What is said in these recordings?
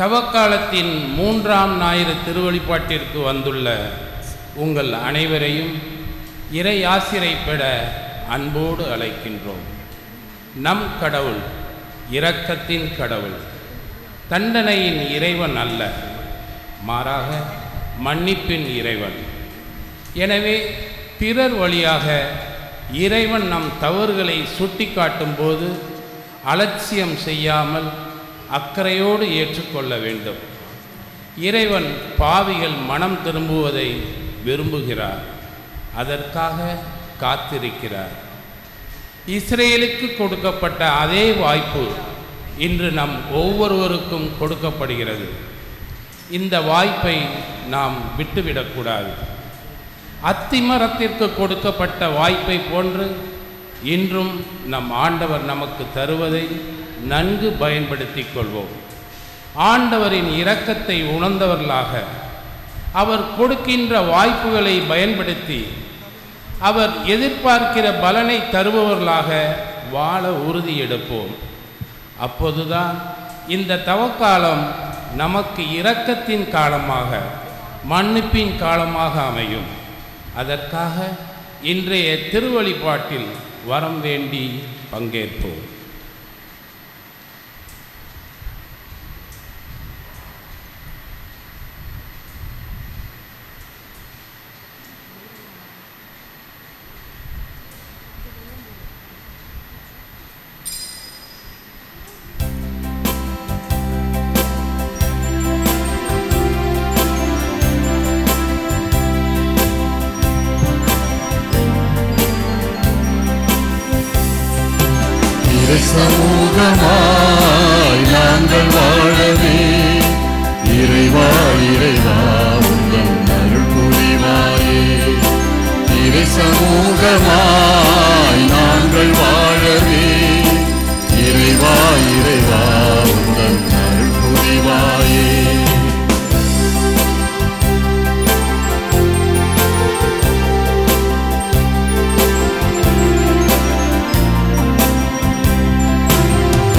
தவக்காலத்தின் 3ஆம் ஞாயிறு திருவழிபாட்டிற்கு வந்துள்ள உங்கள் அனைவரையும் இறை ஆசிரை பெற அன்போடு அழைக்கின்றோம். நம் கடவுள் இரக்கத்தின் கடவுள், தண்டனையின் இறைவன் அல்ல, மாறாக மன்னிப்பின் இறைவன். எனவே பிறர் வழியாக இறைவன் நம் தவறுகளை சுட்டி காட்டும் போது அலட்சியம் செய்யாமல் அக்கறையோடு ஏற்றுக்கொள்ள வேண்டும். இறைவன் பாவிகள் மனம் திரும்புவதை விரும்புகிறார், அதற்காக காத்திருக்கிறார். இஸ்ரேலுக்கு கொடுக்கப்பட்ட அதே வாய்ப்பு இன்று நம் ஒவ்வொருவருக்கும் கொடுக்கப்படுகிறது. இந்த வாய்ப்பை நாம் விட்டுவிடக்கூடாது. அத்திமரத்திற்கு கொடுக்கப்பட்ட வாய்ப்பை போன்று இன்றும் நம் ஆண்டவர் நமக்கு தருவதை நன்கு பயன்படுத்தி கொள்வோம். ஆண்டவரின் இரக்கத்தை உணர்ந்தவர்களாக அவர் கொடுக்கின்ற வாய்ப்புகளை பயன்படுத்தி அவர் எதிர்பார்க்கிற பலனை தருபவர்களாக வாழ உறுதி எடுப்போம். அப்போதுதான் இந்த தவக்காலம் நமக்கு இரக்கத்தின் காலமாக, மன்னிப்பின் காலமாக அமையும். அதற்காக இன்றைய திருவழிபாட்டில் வரம் வேண்டி பங்கேற்போம். சமூகமாய் நாங்கள் வாழவே இறைவா இறைவா உந்தன் அருள் புரிவாயே. இறை சமூகமாய் நாங்கள் வாழவே இறைவா இறைவா உந்தன் அருள் புரிவாயே.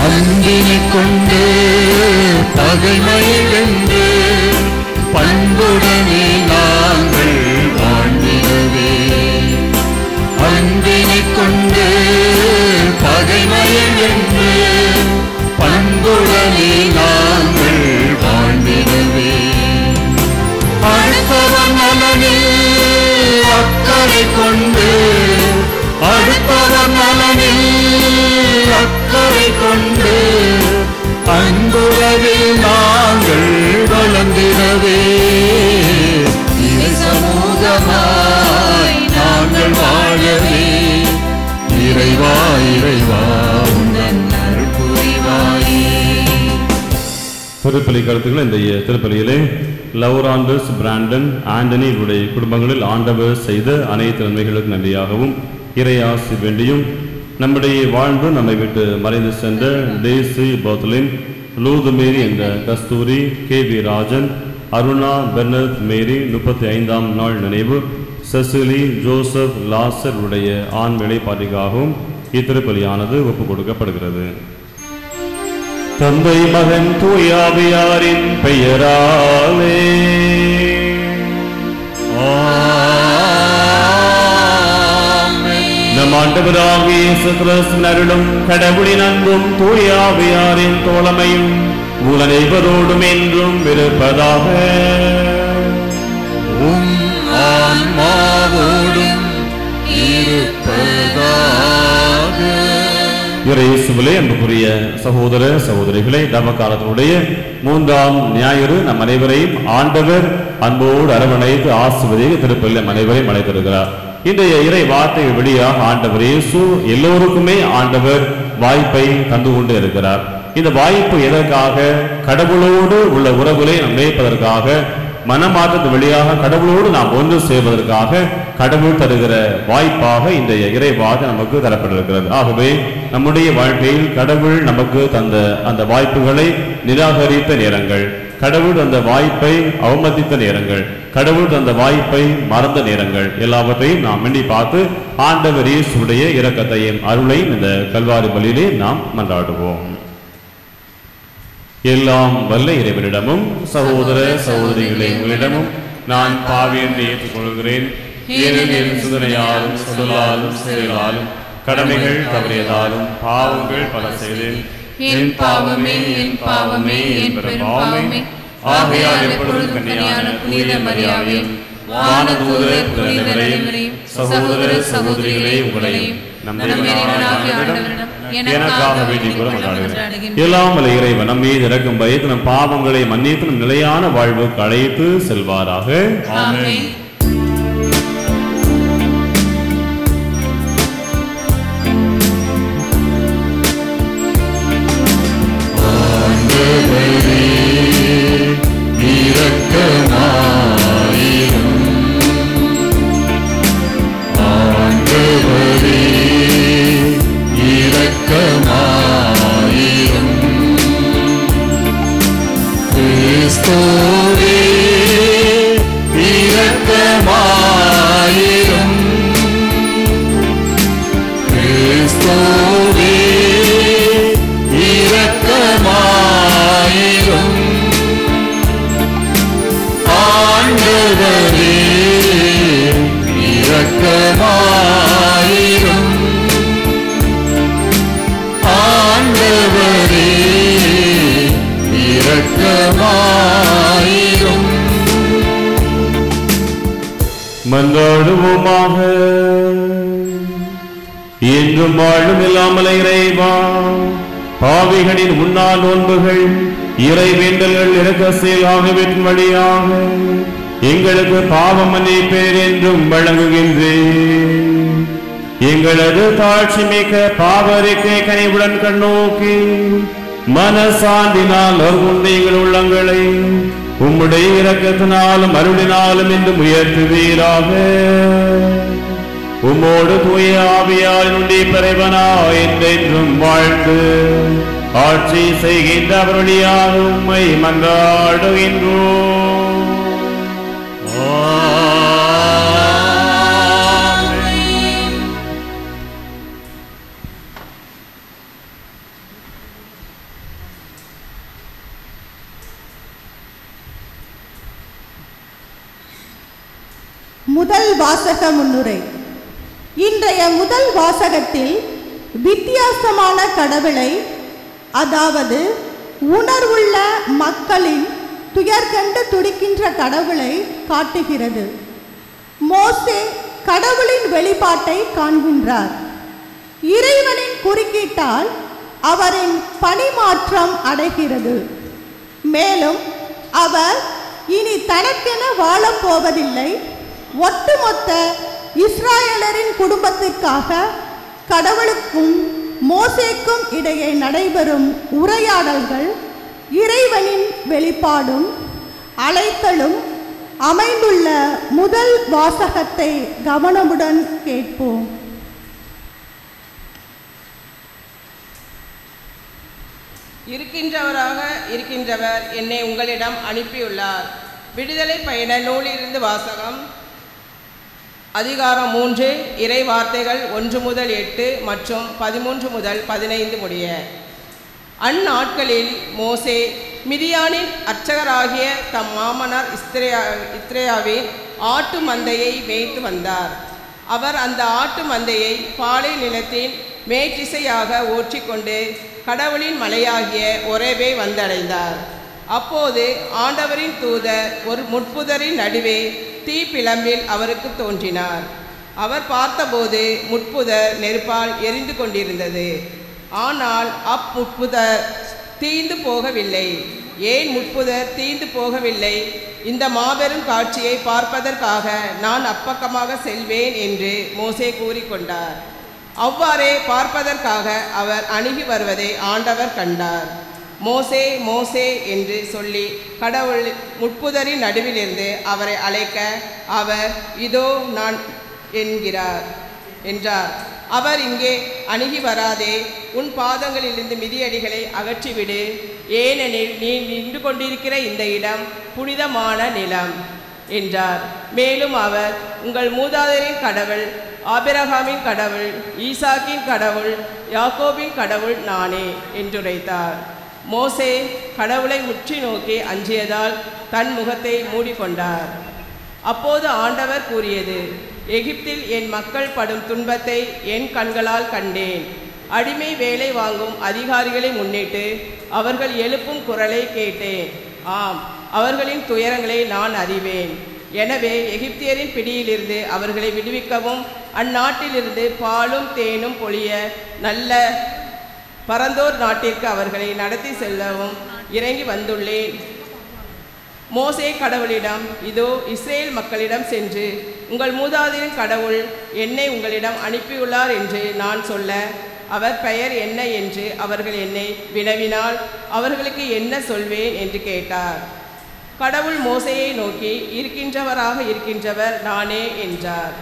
அன்பினை கொண்டு பகைமையை வென்று பண்புடனே நாங்கள் வாழ்ந்திடவே. அன்பினை கொண்டு பகைமையை வென்று பண்புடனே நாங்கள் வாழ்ந்திடவே. அடுத்தவன் நலனில் அக்கறை கொண்டு அடுத்தவன் நலனில் அக்கறை கொண்டு அன்புறவில் நாங்கள் வளர்ந்திடவே. இறை சமூகமாய் நாங்கள் வாழவே இறைவா இறைவா உந்தன் அருள் புரிவாயே. திருப்பலி கருத்துக்கள். இந்த திருப்பலியிலே லவுராண்டஸ், பிராண்டன், ஆண்டனி இவருடைய குடும்பங்களில் ஆண்டவர் செய்த அனைத்து நன்மைகளுக்கு நன்றியாகவும் இறையாசி வேண்டியும், நம்முடைய வாழ்வு நம்மை விட்டு மறைந்து சென்ற டேசி போத்லின், லூது மேரி என்ற கஸ்தூரி, KV ராஜன், அருணா பெர்னத் மேரி 35ஆம் நாள் நினைவு, செசிலி ஜோசப் லாசர் உடைய ஆண் வேலைப்பாட்டிற்காகவும் இத்திருப்பலியானது ஒப்புக் கொடுக்கப்படுகிறது. தந்தை மகன் தூயாவியாரின் பெயராலே நம் ஆண்டவராகிய இயேசு கிறிஸ்துவின் அருளும் கடவுளின் அன்பும் தூயாவியாரின் தோழமையும் உங்கள் அனைவரோடும் என்றும் இருப்பதாக. உம் ஆன்மாவோடும் இருப்பதாக. இயேசுவிலே அன்புக்குரிய சகோதர சகோதரிகளே, தவக்காலத்தினுடைய 3ஆம் ஞாயிறு நம் அனைவரையும் ஆண்டவர் அன்போடு அரவணைத்து ஆசீர்வதிக்க திருப்பலியில் நம் அனைவரையும் அழைத்திருக்கிறார். இன்றைய இறை வார்த்தை வெளியாக ஆண்டவர் இயேசு எல்லோருக்குமே ஆண்டவர் வாய்ப்பை தந்து கொண்டு இருக்கிறார். இந்த வாய்ப்பு எதற்காக? கடவுளோடு உள்ள உறவுகளை நாம் நினைப்பதற்காக, மனமாற்றத்து வழியாக கடவுளோடு நாம் ஒன்று செய்வதற்காக கடவுள் தருகிற வாய்ப்பாக இன்றைய இறை வார்த்தை நமக்கு தரப்பட்டிருக்கிறது. ஆகவே நம்முடைய வாழ்க்கையில் கடவுள் நமக்கு தந்த அந்த வாய்ப்புகளை நிராகரித்த நேரங்கள், கடவுள் அந்த வாய்ப்பை அவமதித்த நேரங்கள், கடவுள் அந்த வாய்ப்பை மறந்த நேரங்கள் எல்லாவற்றையும் நாம் எண்ணி பார்த்து ஆண்டவர் இயேசுவுடைய இரக்கத்தையும் அருளையும் இந்த கல்வாரி பலியிலே நாம் மன்றாடுவோம். எல்லாம் வல்ல இறைவனிடமும் சகோதர சகோதரிகளே உங்களிடமும் நான் பாவி என்று ஏற்றுக்கொள்கிறேன். ஏனெனில் சிந்தனையாலும் சொல்லாலும் செயலாலும் கடமைகள் தவறியதாலும் பாவங்கள் பல செய்தேன். என் பாவமே என் பாவமே என் பெரும்பாவமே. ஆகையால் எப்பொழுதும் கன்னியான புனித மரியாதையும் வானதூதர் புனிதரையும் சகோதர சகோதரிகளே உங்களையும் நம் இறைவனாகிய ஆண்டவரிடம் எனக்காக வேண்டிக் கொள்ள மன்றாடுகிறேன். எல்லாம் வல்ல இறைவன் நம் மீது இரக்கம் வைத்து நம் பாவங்களை மன்னித்து நம் நிலையான வாழ்வுக்கு அழைத்து செல்வாராக. ஆமென். மன்றாடுவோமாக. என்றும் வாழும் இல்லாமல் இறைவா, பாவிகளின் முன்னாள் நோன்புகள் இறைவேண்டல்கள் இரக்க செயல் ஆகியவற்றின் வழியாக எங்களுக்கு பாவ மன்னிப்பேர் என்றும் வழங்குகின்றேன். எங்களது தாழ்ச்சி மிக்க பாவரிக்கை கனிவுடன் கண்ணோக்கி மனசாந்தினால் அருகுண்ட எங்கள் உள்ளங்களை உம்முடைய இரக்கத்தினாலும் அருளினாலும் என்று உயர்த்துவீராக. உம்மோடு தூய ஆவியால் உடைய பிறைவனா என்றென்றும் வாழ்ந்து ஆட்சி செய்கின்ற அவருடையாக உம்மை மன்றாடுகின்றோம். முதல் வாசக முன்னுரை. இன்றைய முதல் வாசகத்தில் வித்தியாசமான கடவுளை, அதாவது உணர்வுள்ள மக்களின் துயர்கண்டு துடிக்கின்ற கடவுளை காட்டுகிறது. மோசே கடவுளின் வெளிப்பாட்டை காண்கின்றார். இறைவனின் குறுக்கீட்டால் அவரின் பணிமாற்றம் அடைகிறது. மேலும் அவர் இனி தனக்கென வாழப்போவதில்லை, ஒட்டுமொத்த இஸ்ராயலரின் குடும்பத்திற்காக கடவுளுக்கும் மோசேக்கும் இடையே நடைபெறும் உரையாடல்கள், இறைவனின் வெளிப்பாடும் அழைத்தலும் அமைந்துள்ள முதல் வாசகத்தை கவனமுடன் கேட்போம். இருக்கின்றவராக இருக்கின்றவர் என்னை உங்களிடம் அனுப்பியுள்ளார். விடுதலை பயண நூலிலிருந்து வாசகம். அதிகாரம் 3, இறை வார்த்தைகள் 1 முதல் 8 மற்றும் 13 முதல் 15 முடிய. அந்நாட்களில் மோசே மிதியானின் அர்ச்சகராகிய தம் மாமனார் இத்ரேயாவின் ஆட்டு மந்தையை மேய்த்து வந்தார். அவர் அந்த ஆட்டு மந்தையை பாலை நிலத்தின் மேற்றிசையாக ஓற்றிக்கொண்டு கடவுளின் மலையாகிய ஒரேபே வந்தடைந்தார். அப்போது ஆண்டவரின் தூதர் ஒரு முட்புதரின் நடுவே தீப்பிழம்பில் அவருக்கு தோன்றினார். அவர் பார்த்தபோது முட்புதர் நெருப்பால் எரிந்து கொண்டிருந்தது. ஆனால் அப்புட்புதர் தீந்து போகவில்லை. ஏன் முட்புதர் தீந்து போகவில்லை? இந்த மாபெரும் காட்சியை பார்ப்பதற்காக நான் அப்பக்கமாக செல்வேன் என்று மோசே கூறிக்கொண்டார். அவ்வாறே பார்ப்பதற்காக அவர் அணுகி வருவதை ஆண்டவர் கண்டார். மோசே மோசே என்று சொல்லி கடவுள் முட்புதரின் நடுவிலிருந்து அவரை அழைக்க அவர் இதோ நான் என்றார். அவர் இங்கே அணுகி வராதே, உன் பாதங்களிலிருந்து மிதியடிகளை அகற்றிவிடு, ஏனெனில் நீ நின்று கொண்டிருக்கிற இந்த இடம் புனிதமான நிலம் என்றார். மேலும் அவர் உங்கள் மூதாதையரின் கடவுள், ஆபிரகாமின் கடவுள், ஈசாக்கின் கடவுள், யாக்கோபின் கடவுள் நானே என்றுரைத்தார். மோசே கடவுளை உற்று நோக்கி அஞ்சியதால் தன் முகத்தை மூடிக்கொண்டார். அப்போது ஆண்டவர் கூறியது, எகிப்தில் என் மக்கள் படும் துன்பத்தை என் கண்களால் கண்டேன். அடிமை வேலை வாங்கும் அதிகாரிகளை முன்னிட்டு அவர்கள் எழுப்பும் குரலை கேட்டேன். ஆம், அவர்களின் துயரங்களை நான் அறிவேன். எனவே எகிப்தியரின் பிடியிலிருந்து அவர்களை விடுவிக்கவும் அந்நாட்டிலிருந்து பாலும் தேனும் பொழிய நல்ல பரந்தோர் நாட்டிற்கு அவர்களை நடத்தி செல்லவும் இறங்கி வந்துள்ளேன். மோசே கடவுளிடம், இதோ இஸ்ரேல் மக்களிடம் சென்று உங்கள் மூதாதையரின் கடவுள் என்னை உங்களிடம் அனுப்பியுள்ளார் என்று நான் சொல்ல அவர் பெயர் என்ன என்று அவர்கள் என்னை வினவினால் அவர்களுக்கு என்ன சொல்வேன் என்று கேட்டார். கடவுள் மோசேயை நோக்கி, இருக்கின்றவராக இருக்கின்றவர் நானே என்றார்.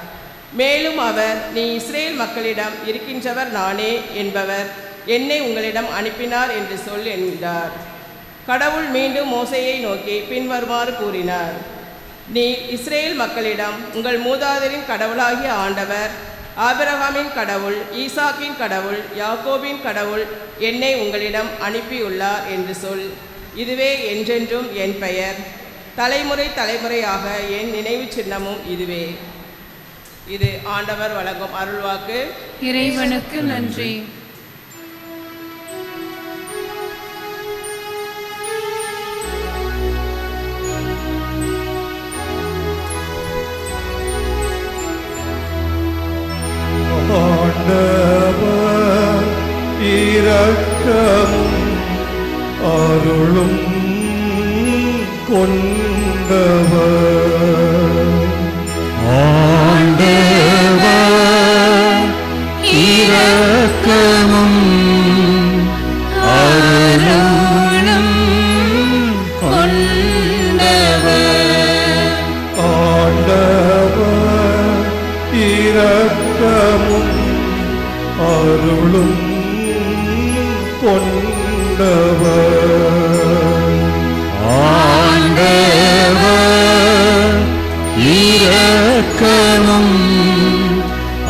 மேலும் அவர், நீ இஸ்ரேல் மக்களிடம் இருக்கின்றவர் நானே என்பவர் என்னை உங்களிடம் அனுப்பினார் என்று சொல் என்றார். கடவுள் மீண்டும் மோசேயை நோக்கி பின்வருமாறு கூறினார், நீ இஸ்ரேல் மக்களிடம் உங்கள் மூதாதையரின் கடவுளாகிய ஆண்டவர், ஆபிரகாமின் கடவுள், ஈசாக்கின் கடவுள், யாக்கோபின் கடவுள் என்னை உங்களிடம் அனுப்பியுள்ளார் என்று சொல். இதுவே என்றென்றும் என் பெயர், தலைமுறை தலைமுறையாக என் நினைவு சின்னமும் இதுவே. இது ஆண்டவர் வழங்கும் அருள்வாக்கு. இறைவனுக்கு நன்றி. ஆண்டவர் இரக்கமும் அருளும் கொண்டவர். ஆண்டவர் இரக்கமும் அருளும் கொண்டவர். ஆண்டவர் இரக்கமும் அருளும் கொண்டவர். ஆண்டவர் இரக்கமும்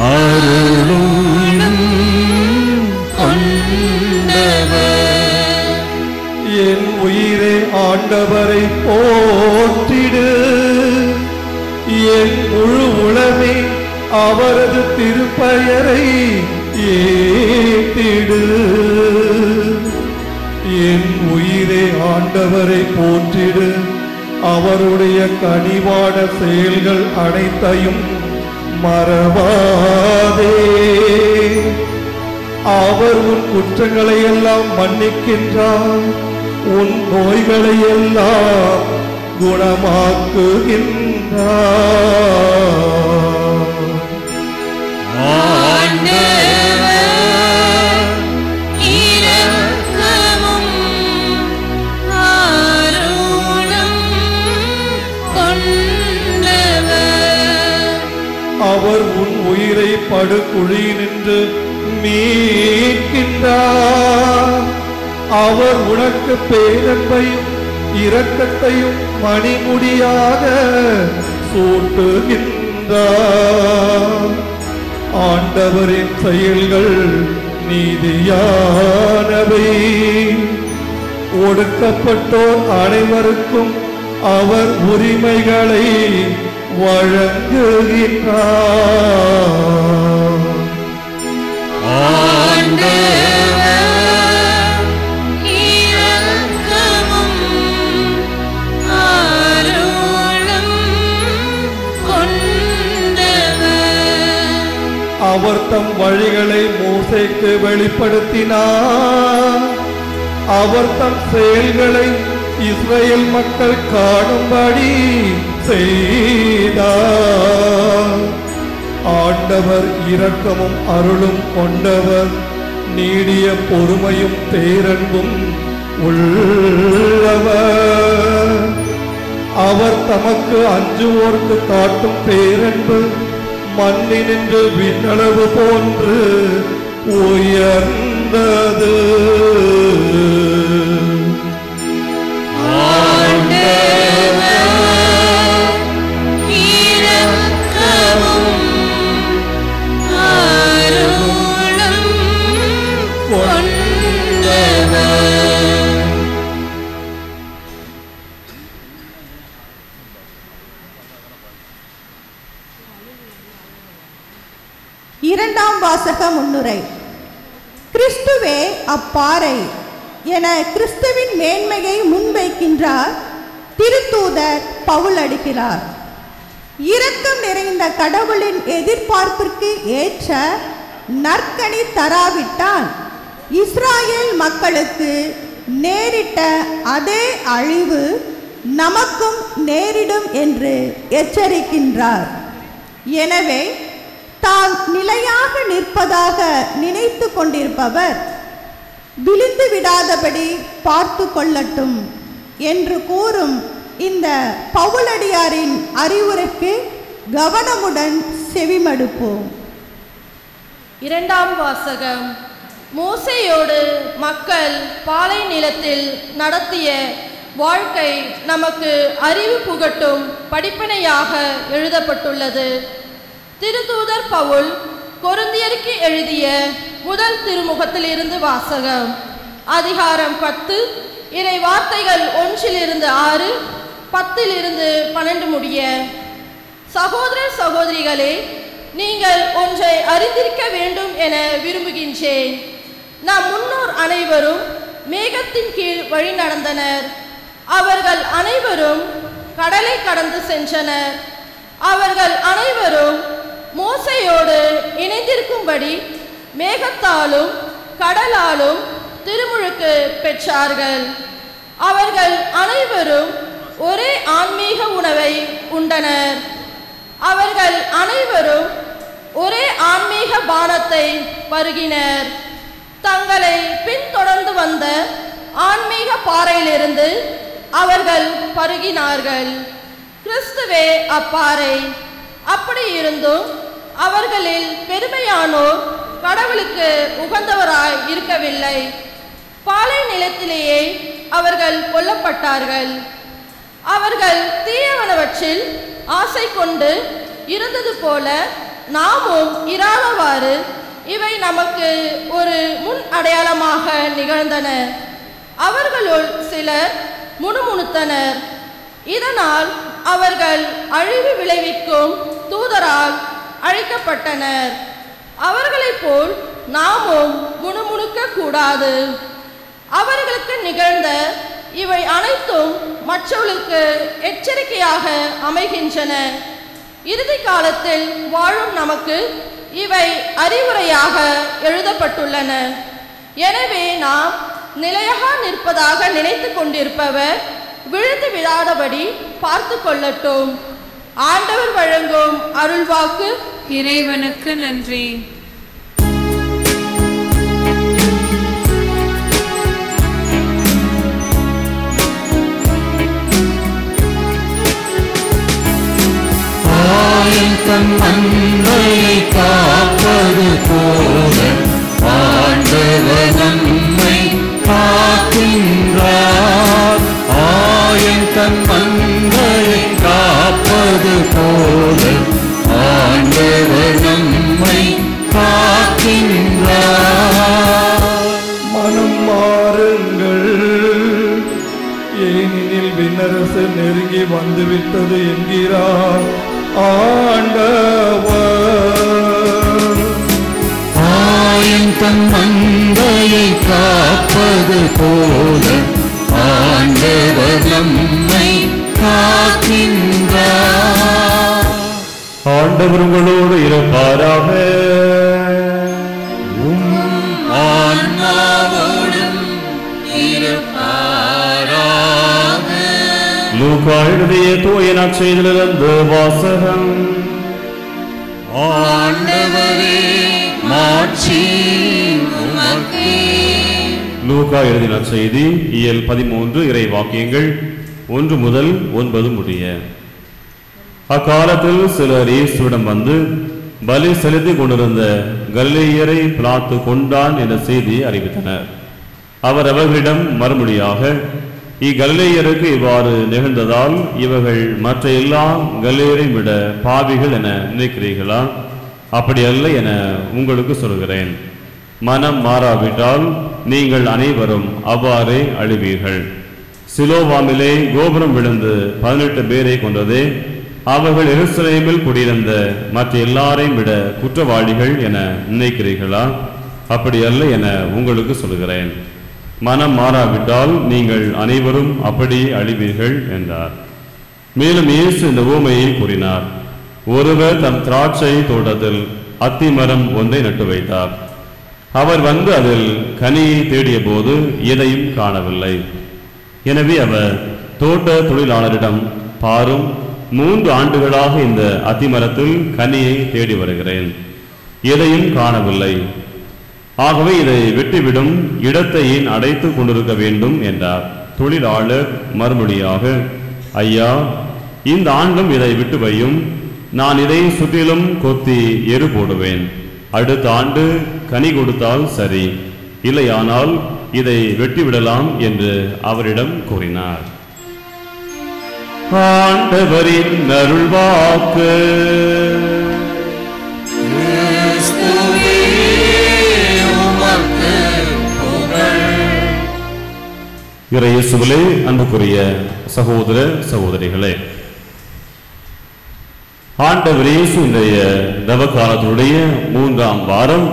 அருளும் கொண்டவர். என் உயிரே ஆண்டவரை போற்றிடு, என் முழு உளமே அவரது திருப்பெயரை ஏத்திடு. என் உயிரே ஆண்டவரை போற்றிடு, அவருடைய கனிவான செயல்கள் அனைத்தையும் மறவாதே. அவர் உன் குற்றங்களை எல்லாம் மன்னிக்கின்றார், உன் நோய்களை எல்லாம் குணமாக்குகின்றார். அவர் உன் உயிரை படுகுழியினின்று மீட்கின்றார். அவர் உனக்கு பேரன்பையும் இரக்கத்தையும் மணிமுடியாக சூட்டுகின்றார். ஆண்டவரின் செயல்கள் நீதியானவை, ஒடுக்கப்பட்டோர் அனைவருக்கும் அவர் உரிமைகளை வழங்குகின்றார். அவர் தம் வழிகளை மோசேக்கு வெளிப்படுத்தினார். அவர் தம் செயல்களை இஸ்ரேல் மக்கள் காணும்படி செய்தார். ஆண்டவர் இரக்கமும் அருளும் கொண்டவர், நீடிய பொறுமையும் பேரன்பும் உள்ளவர். அவர் தமக்கு அஞ்சுவோர்க்கு காட்டும் பேரன்பு மண்ணினின்று விண்ணளவு போன்று உயர்ந்தது. வாசக முன்னுரை. கிறிஸ்துவே அப்பாறை என கிறிஸ்துவின் மேன்மையை முன்வைக்கின்றார் திருத்தூதர் பவுல் அடிக்கிறார். இரக்கம் நிறைந்த கடவுளின் எதிர்பார்ப்பிற்கு ஏற்ற நற்கனி தராவிட்டால் இஸ்ராயேல் மக்களுக்கு நேரிட்ட அதே அழிவு நமக்கும் நேரிடும் என்று எச்சரிக்கின்றார். எனவே தான் நிலையாக நிற்பதாக நினைத்து கொண்டிருப்பவர் விழுந்து விடாதபடி பார்த்து கொள்ளட்டும் என்று கூறும் இந்த பவுலடியாரின் அறிவுரைக்கு கவனமுடன் செவிமடுப்போம். இரண்டாம் வாசகம். மோசேயோடு மக்கள் பாலை நிலத்தில் நடத்திய வாழ்க்கை நமக்கு அறிவு புகட்டும் படிப்பினையாக எழுதப்பட்டுள்ளது. திருத்தூதர் பவுல் கொரிந்தியருக்கு எழுதிய முதல் திருமுகத்திலிருந்து வாசகம். அதிகாரம் 10, இறை வார்த்தைகள் 1-6, 10-12 முடிய. சகோதர சகோதரிகளே, நீங்கள் ஒன்றை அறிந்திருக்க வேண்டும் என விரும்புகின்றேன். நம் முன்னோர் அனைவரும் மேகத்தின் கீழ் வழி நடந்தனர். அவர்கள் அனைவரும் கடலை கடந்து சென்றனர். அவர்கள் அனைவரும் மோசேயோடு இணைந்திருக்கும்படி மேகத்தாலும் கடலாலும் திருமுழுக்கு பெற்றார்கள். அவர்கள் அனைவரும் ஒரே ஆன்மீக உணவை உண்டனர். அவர்கள் அனைவரும் ஒரே ஆன்மீக பானத்தை பருகினர். தங்களை பின்தொடர்ந்து வந்த ஆன்மீக பாறையிலிருந்து அவர்கள் பருகினார்கள். கிறிஸ்துவே அப்பாறை. அப்படி இருந்தும் அவர்களில் பெருமையானோர் கடவுளுக்கு உகந்தவராய் இருக்கவில்லை. பாலை நிலத்திலேயே அவர்கள் கொல்லப்பட்டார்கள். அவர்கள் தீயவனவற்றில் ஆசை கொண்டு இருந்தது போல நாமும் இராதவாறு இவை நமக்கு ஒரு முன் அடையாளமாக நிகழ்ந்தன. அவர்களுள் சிலர் முணுமுணுத்தனர். இதனால் அவர்கள் அழிவு விளைவிக்கும் தூதரால் அழைக்கப்பட்டனர். அவர்களைப் போல் நாமும் முணுமுணுக்க கூடாது. அவர்களுக்கு நிகழ்ந்த இவை அனைத்தும் மற்றவர்களுக்கு எச்சரிக்கையாக அமைகின்றன. இறுதி காலத்தில் வாழும் நமக்கு இவை அறிவுரையாக எழுதப்பட்டுள்ளன. எனவே நாம் நிலையாக நிற்பதாக நினைத்து கொண்டிருப்பவர் விழுந்து விழாதபடி பார்த்து கொள்ளட்டும். ஆண்டவர் வழங்கும் அருள்வாக்கு. இறைவனுக்கு நன்றி. தன் அன்பையை காப்பது போல ஆண்டவர் நம்மை காக்கின்றார். ஆயன் தன் அன்பையை காப்பது போல ஆண்டவர் நம்மை காக்கின்றார். மனம் மாறுங்கள், ஏனெனில் விண்ணரசு நெருங்கி வந்துவிட்டது என்கிறார் ஆண்டவர். ஆயன் தன் மந்தையை காப்பது போல ஆண்டவர் நம்மை காக்கின்றார். ஆண்டவர் உங்களோடு இருப்பாராக. ஆன்மாவோடும் இருப்பாராக. லூக்கா எழுதிய தூய நற்செய்தியிலிருந்து வாசகம். ஆண்டவரே மாட்சி உமக்கே. லூக்கா எழுதிய நற்செய்தி இயல் 13 இறை வாக்கியங்கள் 1 முதல் 9 முடிய. அக்காலத்தில் சிலர் இயேசுவிடம் வந்து பலி செலுத்தி கொண்டிருந்த கலிலேயரை பிலாத்து கொண்டான் என்ற செய்தியை அறிவித்தனர். அவர் அவர்களிடம் மறுமொழியாக, இக்கலிலேயருக்கு இவ்வாறு நிகழ்ந்ததால் இவர்கள் மற்ற எல்லா கலிலேயரை விட பாவிகள் என நினைக்கிறீர்களா? அப்படி அல்ல என உங்களுக்கு சொல்கிறேன். மனம் மாறாவிட்டால் நீங்கள் அனைவரும் அவ்வாறே அழிவீர்கள். சிலோவாமிலே கோபுரம் விழுந்து 18 பேரை கொண்டதே அவர்கள் எருசலேமில் குடியிருந்த மற்ற எல்லாரையும் விட குற்றவாளிகள் என நினைக்கிறீர்களா? அப்படி அல்ல என உங்களுக்கு சொல்கிறேன். மனம் மாறாவிட்டால் நீங்கள் அனைவரும் அப்படி அழிவீர்கள் என்றார். மேலும் இயேசு இந்த உவமையை கூறினார். ஒருவர் தம் திராட்சை தோட்டத்தில் அத்திமரம் ஒன்றை நட்டு வைத்தார். அவர் வந்து அதில் கனியை தேடிய போது எதையும் காணவில்லை. எனவே அவர் தோட்ட தொழிலாளரிடம், பாரும், 3 ஆண்டுகளாக இந்த அத்திமரத்தில் கனியை தேடி வருகிறேன், எதையும் காணவில்லை. ஆகவே இதை வெட்டிவிடும், இடத்தை ஏன் அடைத்து கொண்டிருக்க வேண்டும் என்றார். தொழிலாளர் மறுமொழியாக, ஐயா, இந்த ஆண்டும் இதை விட்டு வையும், நான் இதை சுற்றிலும் கொத்தி எரு போடுவேன். அடுத்த ஆண்டு கனி கொடுத்தால் சரி, இல்லையானால் இதை வெட்டிவிடலாம் என்று அவரிடம் கூறினார். ஆண்டவரின் அருள்வாக்கு. இயேசுவிலே அன்புக்குரிய சகோதர சகோதரிகளே, ஆண்டவர் இயேசு இன்றைய தவக்காலத்தினுடைய 3ஆம் வாரம்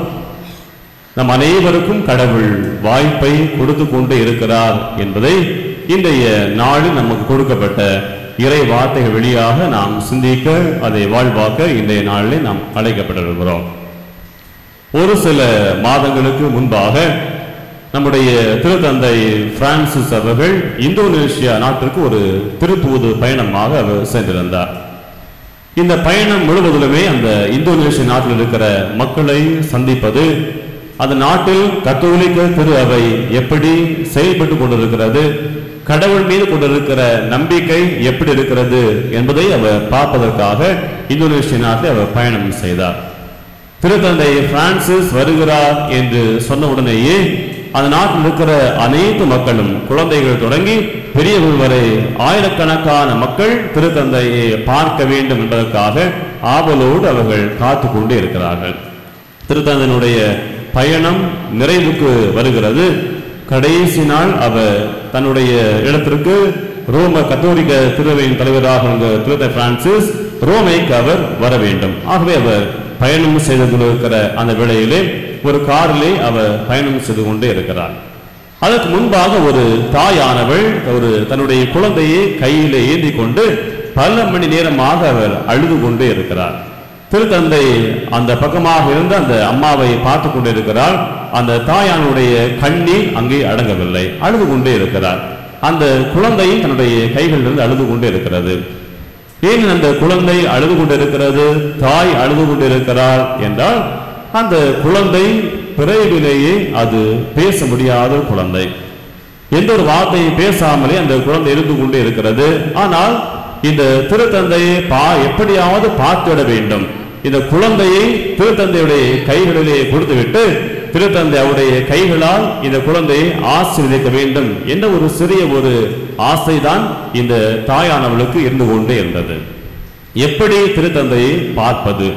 நம் அனைவருக்கும் கடவுள் வாய்ப்பை கொடுத்து கொண்டு இருக்கிறார் என்பதை இன்றைய நாளில் நமக்கு கொடுக்கப்பட்ட இறை வார்த்தைகள் வழியாக நாம் சிந்திக்க, அதை வாழ்வாக்க இன்றைய நாளில் நாம் அழைக்கப்பட்டிருக்கிறோம். ஒரு சில மாதங்களுக்கு முன்பாக நம்முடைய திருத்தந்தை பிரான்சிஸ் அவர்கள் இந்தோனேஷியா நாட்டிற்கு ஒரு திருத்தூது பயணமாக அவர் சென்றிருந்தார். இந்த பயணம் முழுவதிலுமே அந்த இந்தோனேஷிய நாட்டில் இருக்கிற மக்களை சந்திப்பது, அந்த நாட்டில் கத்தோலிக்க திரு அவை எப்படி செயல்பட்டு கொண்டிருக்கிறது, கடவுள் மீது கொண்டிருக்கிற நம்பிக்கை எப்படி இருக்கிறது என்பதை அவர் பார்ப்பதற்காக இந்தோனேஷிய நாட்டில் அவர் பயணம் செய்தார். திருத்தந்தை பிரான்சிஸ் வருகிறார் என்று சொன்ன உடனேயே அந்த நாட்டில் இருக்கிற அனைத்து மக்களும், குழந்தைகள் தொடங்கி பெரியவர்கள் வரை ஆயிரக்கணக்கான மக்கள் திருத்தந்தையை பார்க்க வேண்டும் என்பதற்காக ஆவலோடு அவர்கள் காத்து கொண்டு இருக்கிறார்கள். திருத்தந்தையினுடைய பயணம் நிறைவுக்கு வருகிறது. கடைசி நாள் அவர் தன்னுடைய இடத்திற்கு ரோம கத்தோலிக்க திருவையின் தலைவராக திருத்தந்தை பிரான்சிஸ் ரோமைக்கு அவர் வர வேண்டும். ஆகவே அவர் பயணம் செய்து கொண்டிருக்கிற அந்த வேளையிலே ஒரு காரிலே அவர் பயணம் செய்து கொண்டே இருக்கிறார். அதற்கு முன்பாக ஒரு தாயானவள் தன்னுடைய குழந்தையை கையிலே ஏந்தி கொண்டு பல மணி நேரமாக அவர் அழுது கொண்டே இருக்கிறார். திருத்தந்தை அந்த பக்கமாக இருந்த அந்த அம்மாவை பார்த்து கொண்டே இருக்கிறார். அந்த தாயானுடைய கண்ணீர் அங்கே அடங்கவில்லை, அழுது கொண்டே இருக்கிறார். அந்த குழந்தை தன்னுடைய கைகளிலிருந்து அழுது கொண்டே இருக்கிறது. ஏன் அந்த குழந்தை அழுது கொண்டிருக்கிறது, தாய் அழுது கொண்டிருக்கிறார் என்றால், அந்த குழந்தை பிறவிலேயே அது பேச முடியாத குழந்தை. எந்த ஒரு வார்த்தையை பேசாமலே அந்த குழந்தை இருந்து கொண்டே இருக்கிறது. ஆனால் இந்த திருத்தந்தையை எப்படியாவது பார்த்துவிட வேண்டும். இந்த குழந்தையை திருத்தந்தையுடைய கைகளிலே கொடுத்துவிட்டு திருத்தந்தை அவருடைய கைகளால் இந்த குழந்தையை ஆசீர்வதிக்க வேண்டும் என்ற ஒரு சிறிய ஒரு ஆசைதான் இந்த தாயானவளுக்கு இருந்து கொண்டே இருந்தது. எப்படி திருத்தந்தையை பார்ப்பது?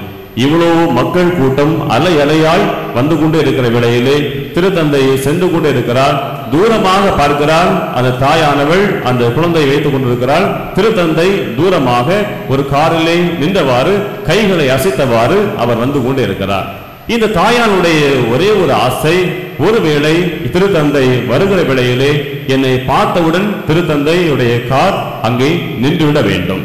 இவ்வளவு மக்கள் கூட்டம் அலை அலையாய் வந்து கொண்டு இருக்கிற வேளையிலே திருத்தந்தை சென்று கொண்டு இருக்கிறார். தூரமாக பார்க்கிறார். அந்த தாயானவள் அந்த குழந்தையை வைத்துக் கொண்டிருக்கிறார். திருத்தந்தை தூரமாக ஒரு காரிலே நின்றவாறு கைகளை அசைத்தவாறு அவர் வந்து கொண்டு இருக்கிறார். இந்த தாயானுடைய ஒரே ஒரு ஆசை, ஒருவேளை திருத்தந்தை வருகிற வேளையிலே என்னை பார்த்தவுடன் திருத்தந்தையுடைய கார் அங்கே நின்றுவிட வேண்டும்,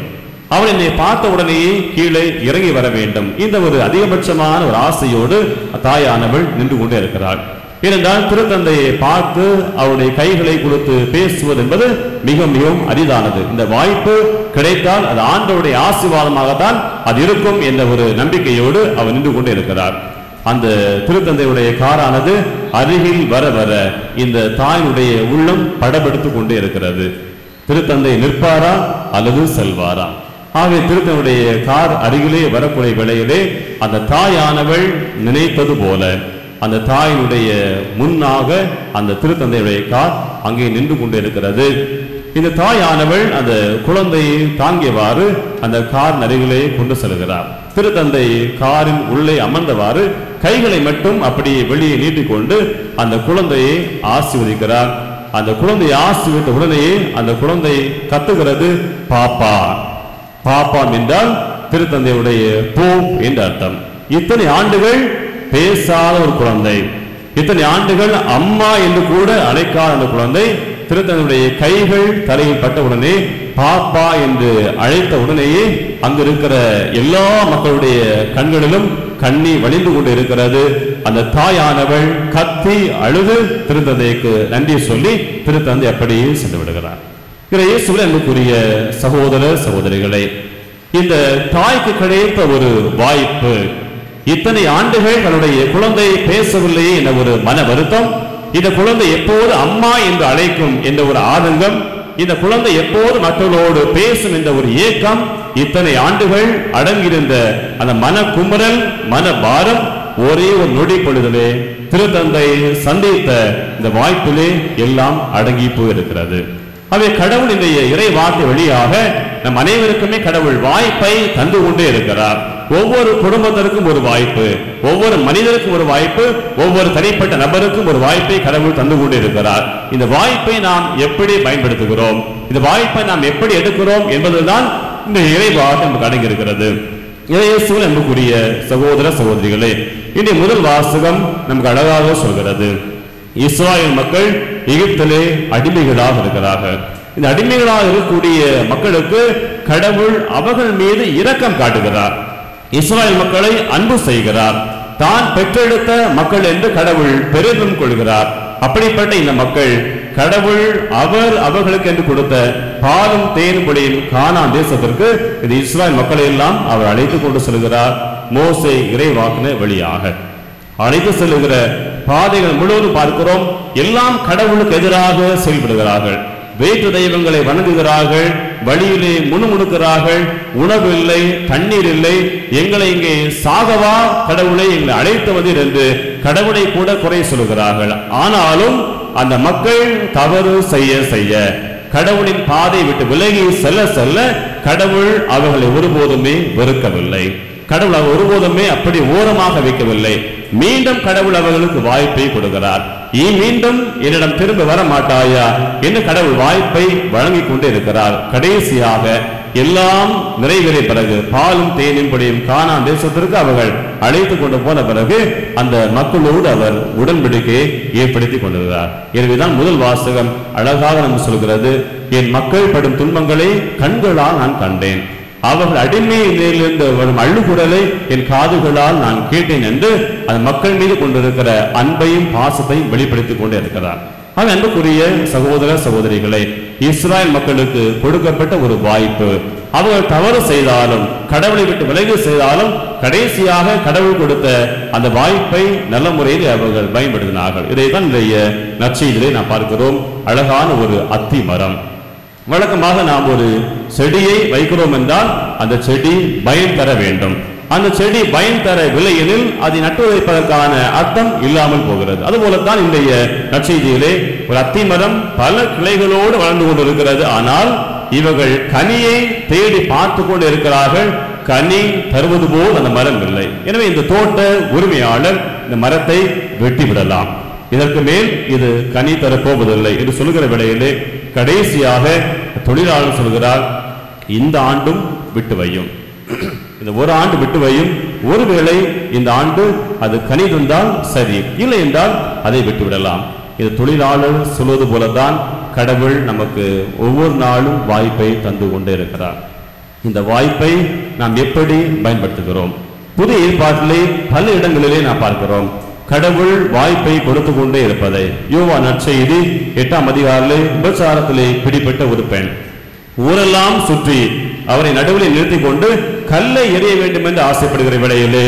அவன் என்னை பார்த்த உடனேயே கீழே இறங்கி வர வேண்டும். இந்த ஒரு அதிகபட்சமான ஒரு ஆசையோடு தாயானவள் நின்று கொண்டே இருக்கிறாள். ஏனென்றால் திருத்தந்தையை பார்த்து அவருடைய கைகளை கொடுத்து பேசுவது என்பது மிக மிகவும் அரிதானது. இந்த வாய்ப்பு கிடைத்தால் அது ஆண்டவருடைய ஆசீர்வாதமாகத்தான் அது இருக்கும் என்ற ஒரு நம்பிக்கையோடு அவர் நின்று கொண்டே இருக்கிறார். அந்த திருத்தந்தையுடைய காரானது அருகில் வர வர இந்த தாயினுடைய உள்ளம் படபடுத்துக் கொண்டே இருக்கிறது. திருத்தந்தை நிற்பாரா அல்லது செல்வாரா? ஆகவே திருத்தந்தையுடைய கார் அருகிலே வரக்கூடிய வேளையிலே அந்த தாயானவள் நினைத்தது போல அந்த தாயினுடைய முன்னாக அந்த திருத்தந்தையுடைய கார் அங்கே நின்று கொண்டு இருக்கிறது. இந்த தாயானவள் அந்த குழந்தையை தாங்கியவாறு அந்த கார் அருகிலே கொண்டு செல்கிறார். திருத்தந்தை காரின் உள்ளே அமர்ந்தவாறு கைகளை மட்டும் அப்படியே வெளியே நீட்டிக்கொண்டு அந்த குழந்தையை ஆசீர்வதிக்கிறார். அந்த குழந்தையை ஆசீர்வதித்த உடனேயே அந்த குழந்தை கத்துகிறது, பாப்பா. பாப்பாம் என்றால் திருத்தந்தையுடைய போப் என்று அர்த்தம். இத்தனை ஆண்டுகள் பேசாத ஒரு குழந்தை, இத்தனை ஆண்டுகள் அம்மா என்று கூட அழைக்காத அந்த குழந்தை திருத்தந்தையுடைய கைகள் தலையில் பட்ட உடனே பாப்பா என்று அழைத்த உடனேயே அங்கு இருக்கிற எல்லா மக்களுடைய கண்களிலும் கண்ணீர் வழிந்து கொண்டு இருக்கிறது. அந்த தாயானவள் கத்தி அழுது திருத்தந்தைக்கு நன்றி சொல்லி திருத்தந்தை அப்படியே சென்று விடுகிறார். இயேசுவில் அன்புக்குரிய சகோதர சகோதரிகளை, இந்த தாய்க்கு கிடைத்த ஒரு வாய்ப்பு, இத்தனை ஆண்டுகள் தன்னுடைய குழந்தை பேசவில்லையே என்ற ஒரு மன வருத்தம், இந்த குழந்தை எப்போது அம்மா என்று அழைக்கும் என்ற ஒரு ஆதங்கம், இந்த குழந்தை எப்போது மக்களோடு பேசும் என்ற ஒரு ஏக்கம், இத்தனை ஆண்டுகள் அடங்கியிருந்த அந்த மன குமரல், மன பாரம் ஒரே ஒரு நொடி பொழுதிலே திருத்தந்தை சந்தித்த இந்த வாய்ப்பிலே எல்லாம் அடங்கி போயிருக்கிறது. அவை கடவுள் இன்றைய இறை வார்த்தை வழியாக நம் அனைவருக்குமே கடவுள் வாய்ப்பை தந்து கொண்டே இருக்கிறார். ஒவ்வொரு குடும்பத்திற்கும் ஒரு வாய்ப்பு, ஒவ்வொரு மனிதருக்கும் ஒரு வாய்ப்பு, ஒவ்வொரு தனிப்பட்ட நபருக்கும் ஒரு வாய்ப்பை கடவுள் தந்து கொண்டே இருக்கிறார். இந்த வாய்ப்பை நாம் எப்படி பயன்படுத்துகிறோம், இந்த வாய்ப்பை நாம் எப்படி எடுக்கிறோம் என்பதுதான் இந்த இறை வார்த்தை நமக்கு அடங்கியிருக்கிறது. இயேசுவில் அன்புக்குரிய சகோதர சகோதரிகளே, இன்றைய முதல் வாசகம் நமக்கு அழகாக சொல்கிறது. இஸ்ராயேல் மக்கள் எகிப்திலே அடிமைகளாக இருக்கிறார்கள். இந்த அடிமைகளாக இருக்கக்கூடிய மக்களுக்கு கடவுள் அவர்கள் மீது இரக்கம் காட்டுகிறார். இஸ்ராயேல் மக்களை அன்பு செய்கிறார். தான் பெற்றெடுத்த மக்கள் என்று கடவுள் பெருமிதம் கொள்கிறார். அப்படிப்பட்ட இந்த மக்கள் கடவுள் அவர்களுக்கு என்று கொடுத்த பாலும் தேனும் பொழியும் கானான் தேசத்திற்கு இந்த இஸ்ராயேல் மக்களை எல்லாம் அவர் அழைத்து கொண்டு செல்கிறார். மோசே இறைவாக்கின வழியாக அழைத்து செல்லுகிற பாதைகள் முழுவதும் பார்க்கிறோம், எல்லாம் கடவுளுக்கு எதிராக செயல்படுகிறார்கள். வேற்று தெய்வங்களை வணங்குகிறார்கள், வழியிலே முணுமுணுக்கிறார்கள், உணவு இல்லை, தண்ணீர் இல்லை, எங்களை இங்கே சாகவா கடவுளை எங்களை அழைத்து வந்தீர் என்று கடவுளை கூட குறை சொல்லுகிறார்கள். ஆனாலும் அந்த மக்கள் தவறு செய்ய செய்ய கடவுளின் பாதை விட்டு விலகி செல்ல செல்ல கடவுள் அவர்களை ஒருபோதுமே வெறுக்கவில்லை. கடவுள் அவர் ஒருபோதுமே அப்படி ஓரமாக வைக்கவில்லை. மீண்டும் கடவுள் அவர்களுக்கு வாய்ப்பை கொடுக்கிறார். மீண்டும் என்னிடம் திரும்ப வர மாட்டாயா என்று கடவுள் வாய்ப்பை வழங்கி கொண்டே இருக்கிறார். கடைசியாக எல்லாம் நிறைவேறிய பிறகு பாலும் தேனும் பொழியும் கானான் தேசத்திற்கு அவர்கள் அழைத்து கொண்டு போன பிறகு அந்த மக்களோடு அவர் உடன்படிக்கையை ஏற்படுத்தி கொண்டிருக்கிறார். எனவேதான் முதல் வாசகம் அழகாக நம்ம சொல்கிறது, என் மக்கள் படும் துன்பங்களை கண்களால் நான் கண்டேன், அவர்கள் அடிமையிலிருந்து வரும் அழுகுரலை என் காதுகளால் நான் கேட்டேன் என்று அந்த மக்கள் மீது கொண்டிருக்கிற அன்பையும் பாசத்தையும் வெளிப்படுத்திக் கொண்டே இருக்கிறார். அது அன்புக்குரிய சகோதர சகோதரிகளை, இஸ்ராயல் மக்களுக்கு கொடுக்கப்பட்ட ஒரு வாய்ப்பு. அவர்கள் தவறு செய்தாலும் கடவுளை விட்டு விலகி செய்தாலும் கடைசியாக கடவுள் கொடுத்த அந்த வாய்ப்பை நல்ல முறையில் அவர்கள் பயன்படுத்தினார்கள். இதைத்தான் இன்றைய நற்செய்தியிலே நாம் பார்க்கிறோம். அழகான ஒரு அத்தி மரம். வழக்கமாக நாம் ஒரு செடியை வைக்கிறோம் என்றால் அந்த செடி பயன் தர வேண்டும். அந்த செடி பயன் தரவில்லை எனில் அதை நட்டு வைப்பதற்கான அர்த்தம் இல்லாமல் போகிறது. அதுபோலத்தான் இன்றைய நற்செய்தியிலே ஒரு அத்தி மரம் பல கிளைகளோடு வளர்ந்து கொண்டிருக்கிறது. ஆனால் இவர்கள் கனியை தேடி பார்த்து கொண்டு இருக்கிறார்கள். கனி தருவது போல் அந்த மரம் இல்லை. எனவே இந்த தோட்ட உரிமையாளர் இந்த மரத்தை வெட்டி விடலாம், இதற்கு மேல் இது கனி தரப்போவதில்லை என்று சொல்லுகிற வேளையிலே கடைசியாக தொழிலாளர் சொல்கிறார், இந்த ஆண்டும் விட்டு வையும், இந்த ஒரு ஆண்டு விட்டு வையும், ஒருவேளை இந்த ஆண்டு அது கனி தந்தால் சரி, இல்லை என்றால் அதை விட்டு விடலாம். இது தொழிலாளர் சொல்வது போலதான் கடவுள் நமக்கு ஒவ்வொரு நாளும் வாய்ப்பை தந்து கொண்டே இருக்கிறார். இந்த வாய்ப்பை நாம் எப்படி பயன்படுத்துகிறோம்? புதிய ஏற்பாட்டிலே பல இடங்களிலே நாம் பார்க்கிறோம் கடவுள் வாய்ப்பை கொடுத்து கொண்டே இருப்பதை. யோவான் நற்செய்தி 8ஆம் அதிகாரத்திலே விபச்சாரத்திலே பிடிபட்ட ஒரு பெண் ஊரெல்லாம் சுற்றி அவரை நடுவில் நிறுத்தி கொண்டு கல்லை எறிய வேண்டும் என்று ஆசைப்படுகிற வேளையிலே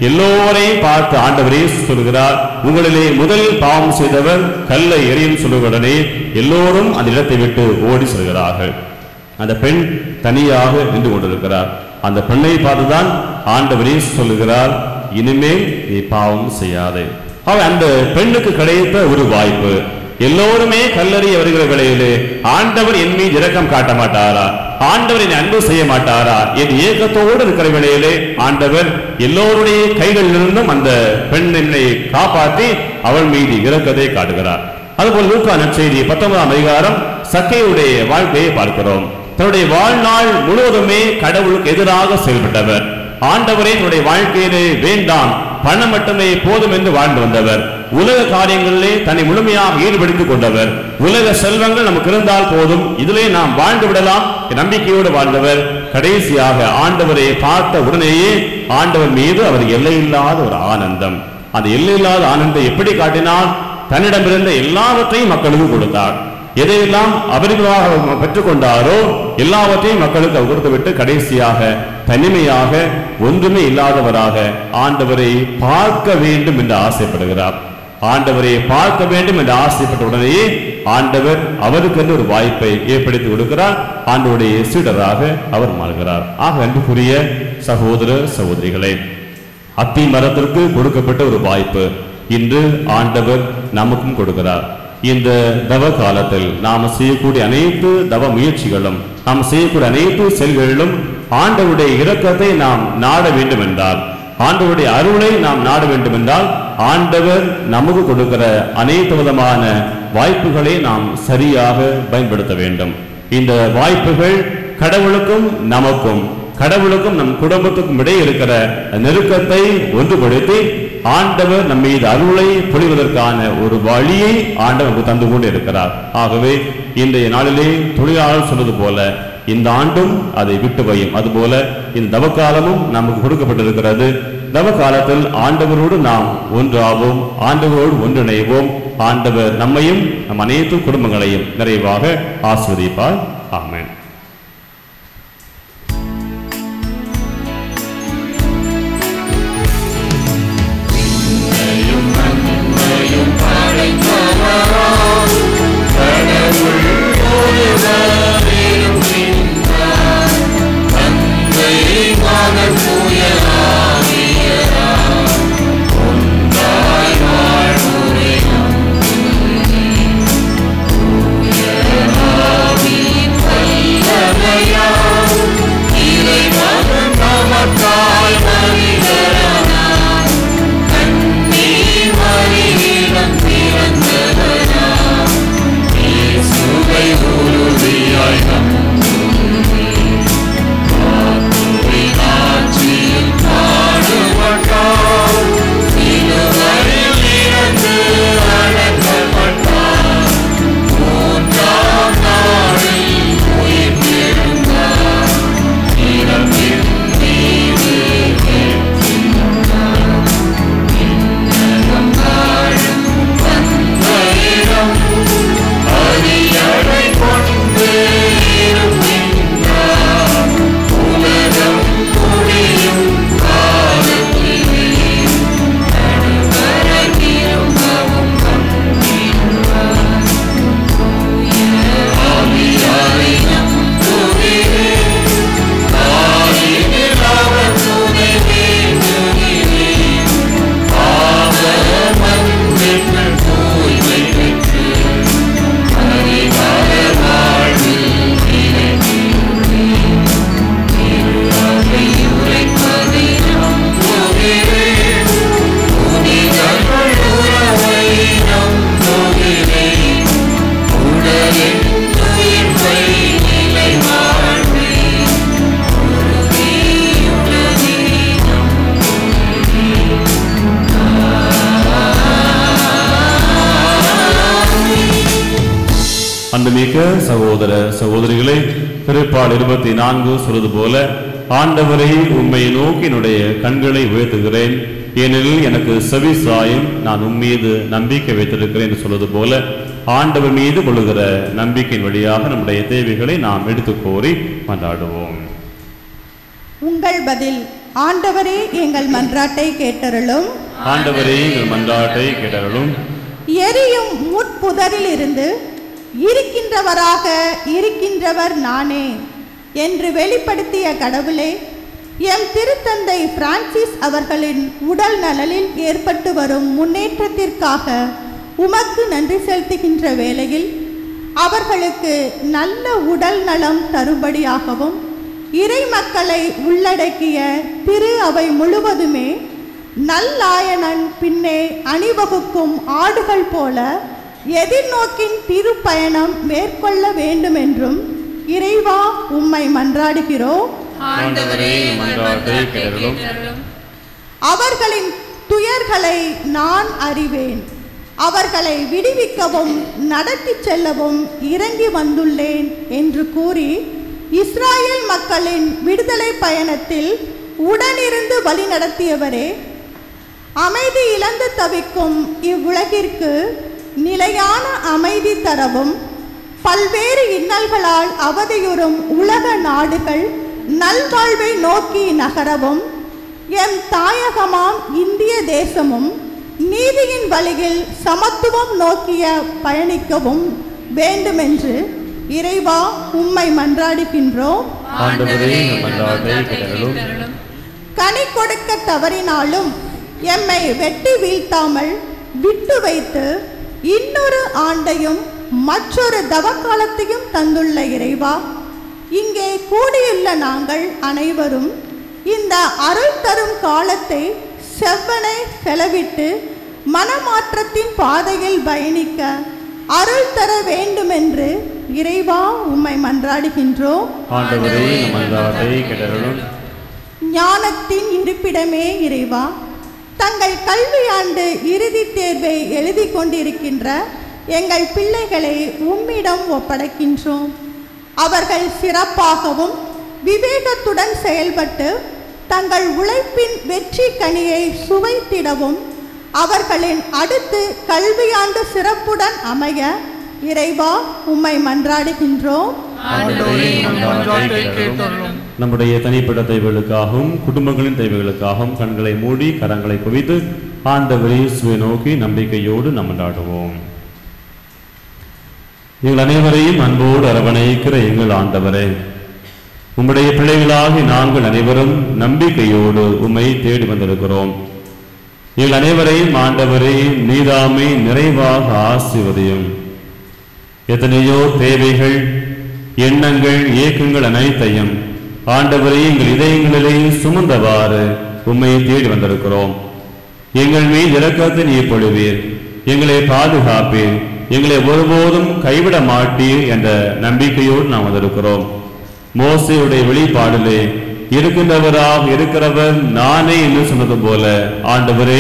எல்லோரையும் பார்த்து ஆண்டவரே சொல்கிறார், உங்களிலே முதலில் பாவம் செய்தவர் கல்லை எறியும் சொல்லுவதனே எல்லோரும் அந்த இடத்தை விட்டு ஓடி செல்கிறார்கள். அந்த பெண் தனியாக நின்று கொண்டிருக்கிறார். அந்த பெண்ணை பார்த்துதான் ஆண்டவரே சொல்லுகிறார், இனிமேல் நீ பாவம் செய்யாதே. அந்த பெண்ணுக்கு கிடைத்த ஒரு வாய்ப்பு. எல்லோருமே கல்லறிய வருகிற வேளையிலே ஆண்டவர் என் மீது இரக்கம் காட்ட மாட்டாரா, ஆண்டவர் என்னை அன்பு செய்ய மாட்டாரா என் ஏக்கத்தோடு இருக்கிற வேளையிலே ஆண்டவர் எல்லோருடைய கைகளிலிருந்தும் அந்த பெண்ணை காப்பாற்றி அவள் மீது இரக்கத்தை காட்டுகிறார். அதுபோல் லூக்கா நற்செய்தி 19ஆம் அதிகாரம் சக்கையுடைய வாழ்க்கையை பார்க்கிறோம். தன்னுடைய வாழ்நாள் முழுவதுமே கடவுளுக்கு எதிராக செயல்பட்டவர். ஆண்டவரே தன்னுடைய வாழ்க்கையிலே வேண்டாம், பணம் மட்டுமே போதும் என்று வாழ்ந்து வந்தவர். உலக காரியங்களிலே தன்னை முழுமையாக ஈடுபடுத்திக் கொண்டவர். உலக செல்வங்கள் நமக்கு இருந்தால் போதும், இதிலே நாம் வாழ்ந்து விடலாம் நம்பிக்கையோடு வாழ்ந்தவர். கடைசியாக ஆண்டவரை பார்த்த உடனேயே ஆண்டவர் மீது அவர் எல்லையில்லாத ஒரு ஆனந்தம். அந்த எல்லையில்லாத ஆனந்தம் எப்படி காட்டினால், தன்னிடமிருந்த எல்லாவற்றையும் மக்களுக்கு கொடுத்தார். எதையெல்லாம் அபரிதமாக பெற்றுக்கொண்டாரோ எல்லாவற்றையும் மக்களுக்கு அவர் கொடுத்துவிட்டு கடைசியாக தனிமையாக ஒன்றுமே இல்லாதவராக ஆண்டவரை பார்க்க வேண்டும் என்று ஆசைப்படுகிறார். ஆண்டவரை பார்க்க வேண்டும் என்று ஆசைப்பட்ட உடனேயே ஆண்டவர் அவருக்கு என்று ஒரு வாய்ப்பை ஏற்படுத்தி கொடுக்கிறார். ஆண்டவருடைய சீடராக அவர் மாறுகிறார். ஆக அன்புக்குரிய சகோதர சகோதரிகளே, அத்தி மரத்திற்கு கொடுக்கப்பட்ட ஒரு வாய்ப்பு இன்று ஆண்டவர் நமக்கும் கொடுக்கிறார். இந்த தவ காலத்தில் நாம் செய்யக்கூடிய அனைத்து தவ முயற்சிகளும், நாம் செய்யக்கூடிய அனைத்து செயல்களிலும் ஆண்டவருடைய இரக்கத்தை நாம் நாட வேண்டும் என்றால், ஆண்டவருடைய அருளை நாம் நாட வேண்டும் என்றால், ஆண்டவர் நமக்கு கொடுக்கிற அனைத்து விதமான வாய்ப்புகளை நாம் சரியாக பயன்படுத்த வேண்டும். இந்த வாய்ப்புகள் கடவுளுக்கும் நமக்கும், கடவுளுக்கும் நம் குடும்பத்துக்கும் இடையே இருக்கிற நெருக்கத்தை ஒன்றுபடுத்தி ஆண்டவர் நம் மீது அருளை பொழிவதற்கான ஒரு வழியை ஆண்டவர் தந்து கொண்டு இருக்கிறார். ஆகவே இன்றைய நாளிலே தொழிலாளர் சொன்னது போல இந்த ஆண்டும் அதை விட்டு வையும். அதுபோல இந்த தவக்காலமும் நமக்கு கொடுக்கப்பட்டிருக்கிறது. தவ காலத்தில் ஆண்டவரோடு நாம் ஒன்றாவோம், ஆண்டவரோடு ஒன்றிணைவோம். ஆண்டவர் நம்மையும் நம் அனைத்து குடும்பங்களையும் நிறைவாக ஆசீர்வதிப்பார். ஆமென். அன்புமிக்க சகோதர சகோதரிகளே, திருப்பால் 24 சொல்வது போல, ஆண்டவரை உம்மை நோக்கி என்னுடைய கண்களை உயர்த்துகிறேன், ஏனெனில் எனக்கு செவி சாயும், நான் உம்மீது நம்பிக்கை வைத்திருக்கிறேன் என்று சொல்வது போல ஆண்டவர் மீது கொள்ளுகிற நம்பிக்கையின் வழியாக நம்முடைய தேவைகளை நாம் எடுத்து கோரி மன்றாடுவோம். உங்கள் பதில்: ஆண்டவரே எங்கள் மன்றாட்டை கேட்டருளும். ஆண்டவரே எங்கள் மன்றாட்டை கேட்டருளும். எரியும் முட்புதரில் இருந்து இருக்கின்றவராக இருக்கின்றவர் நானே என்று வெளிப்படுத்திய கடவுளே, எம் திருத்தந்தை பிரான்சிஸ் அவர்களின் உடல் நலனில் ஏற்பட்டு வரும் முன்னேற்றத்திற்காக உமக்கு நன்றி செலுத்துகின்ற வேளையில் அவர்களுக்கு நல்ல உடல் நலம் தரும்படியாகவும் இறை மக்களை உள்ளடக்கிய திரு அவை முழுவதுமே நல்லாயனன் பின்னே அணிவகுக்கும் ஆடுகள் போல எதிர்நோக்கின் திருப்பயணம் மேற்கொள்ள வேண்டுமென்றும் இறைவா உம்மை மன்றாடுகிறோம். ஆண்டவரே மன்றாட்டை கேட்டருளும். அவர்களின் துயர்களை நான் அறிவேன். அவர்களை விடுவிக்கவும் நடத்தி செல்லவும் இறங்கி வந்துள்ளேன் என்று கூறி இஸ்ராயேல் மக்களின் விடுதலை பயணத்தில் உடனிருந்து வழிநடத்தியவரே, அமைதி இழந்து தவிக்கும் இவ்வுலகிற்கு நிலையான அமைதி தரவும், பல்வேறு இன்னல்களால் அவதியுறும் உலக நாடுகள் நல்வாழ்வை நோக்கி நகரவும், எம் தாயகமாம் இந்திய தேசமும் நீதியின் வழியில் சமத்துவம் நோக்கிய பயணிக்கவும் வேண்டுமென்று இறைவா உம்மை மன்றாடுகின்றோம். கனி கொடுக்க தவறினாலும் எம்மை வெட்டி வீழ்த்தாமல் விட்டு வைத்து இன்னொரு ஆண்டையும் மற்றொரு தவக்காலத்தையும் தந்துள்ள இறைவா, இங்கே கூடியுள்ள நாங்கள் அனைவரும் இந்த அருள் தரும் காலத்தை செவ்வனை செலவிட்டு மனமாற்றத்தின் பாதையில் பயணிக்க அருள் தர வேண்டுமென்று இறைவா உம்மை மன்றாடுகின்றோம். ஞானத்தின் இருப்பிடமே இறைவா, தங்கள் கல்வியாண்டு இறுதித் தேர்வை எழுதி கொண்டிருக்கின்ற எங்கள் பிள்ளைகளை உம்மிடம் ஒப்படைக்கின்றோம். அவர்கள் சிறப்பாகவும் விவேகத்துடன் செயல்பட்டு தங்கள் உழைப்பின் வெற்றி கனியை சுவைத்திடவும், அவர்களின் அடுத்து கல்வியாண்டு சிறப்புடன் அமைய இறைவா உம்மை மன்றாடுகின்றோம். நம்முடைய தனிப்பட்ட தேவைகளுக்காகவும் குடும்பங்களின் தேவைகளுக்காகவும் கண்களை மூடி கரங்களை குவித்து ஆண்டவரை இயேசுவை நோக்கி நம்பிக்கையோடு மன்றாடுவோம். எங்கள் அனைவரையும் அன்போடு அரவணைக்கிற எங்கள் ஆண்டவரே, உம்முடைய பிள்ளைகளாகி நாங்கள் அனைவரும் நம்பிக்கையோடு உம்மை தேடி வந்திருக்கிறோம். எங்கள் அனைவரையும் ஆண்டவரே நீதாமை நிறைவாக ஆசீர்வதியும். எத்தனையோ தேவைகள், எண்ணங்கள், ஏக்கங்கள் அனைத்தையும் ஆண்டவரே எங்கள் இதயங்களிலே சுமந்தவாறு உம்மை தேடி வந்திருக்கிறோம். எங்கள் மீது இரக்கத்தை நீர் பொழிவீர், எங்களை பாதுகாப்பீர், எங்களை ஒருபோதும் கைவிட மாட்டீர் என்ற நம்பிக்கையோடு நாம் வந்திருக்கிறோம். மோசேயுடைய வெளிப்பாடிலே இருக்கின்றவராக இருக்கிறவர் நானே என்று சொன்னது போல ஆண்டவரே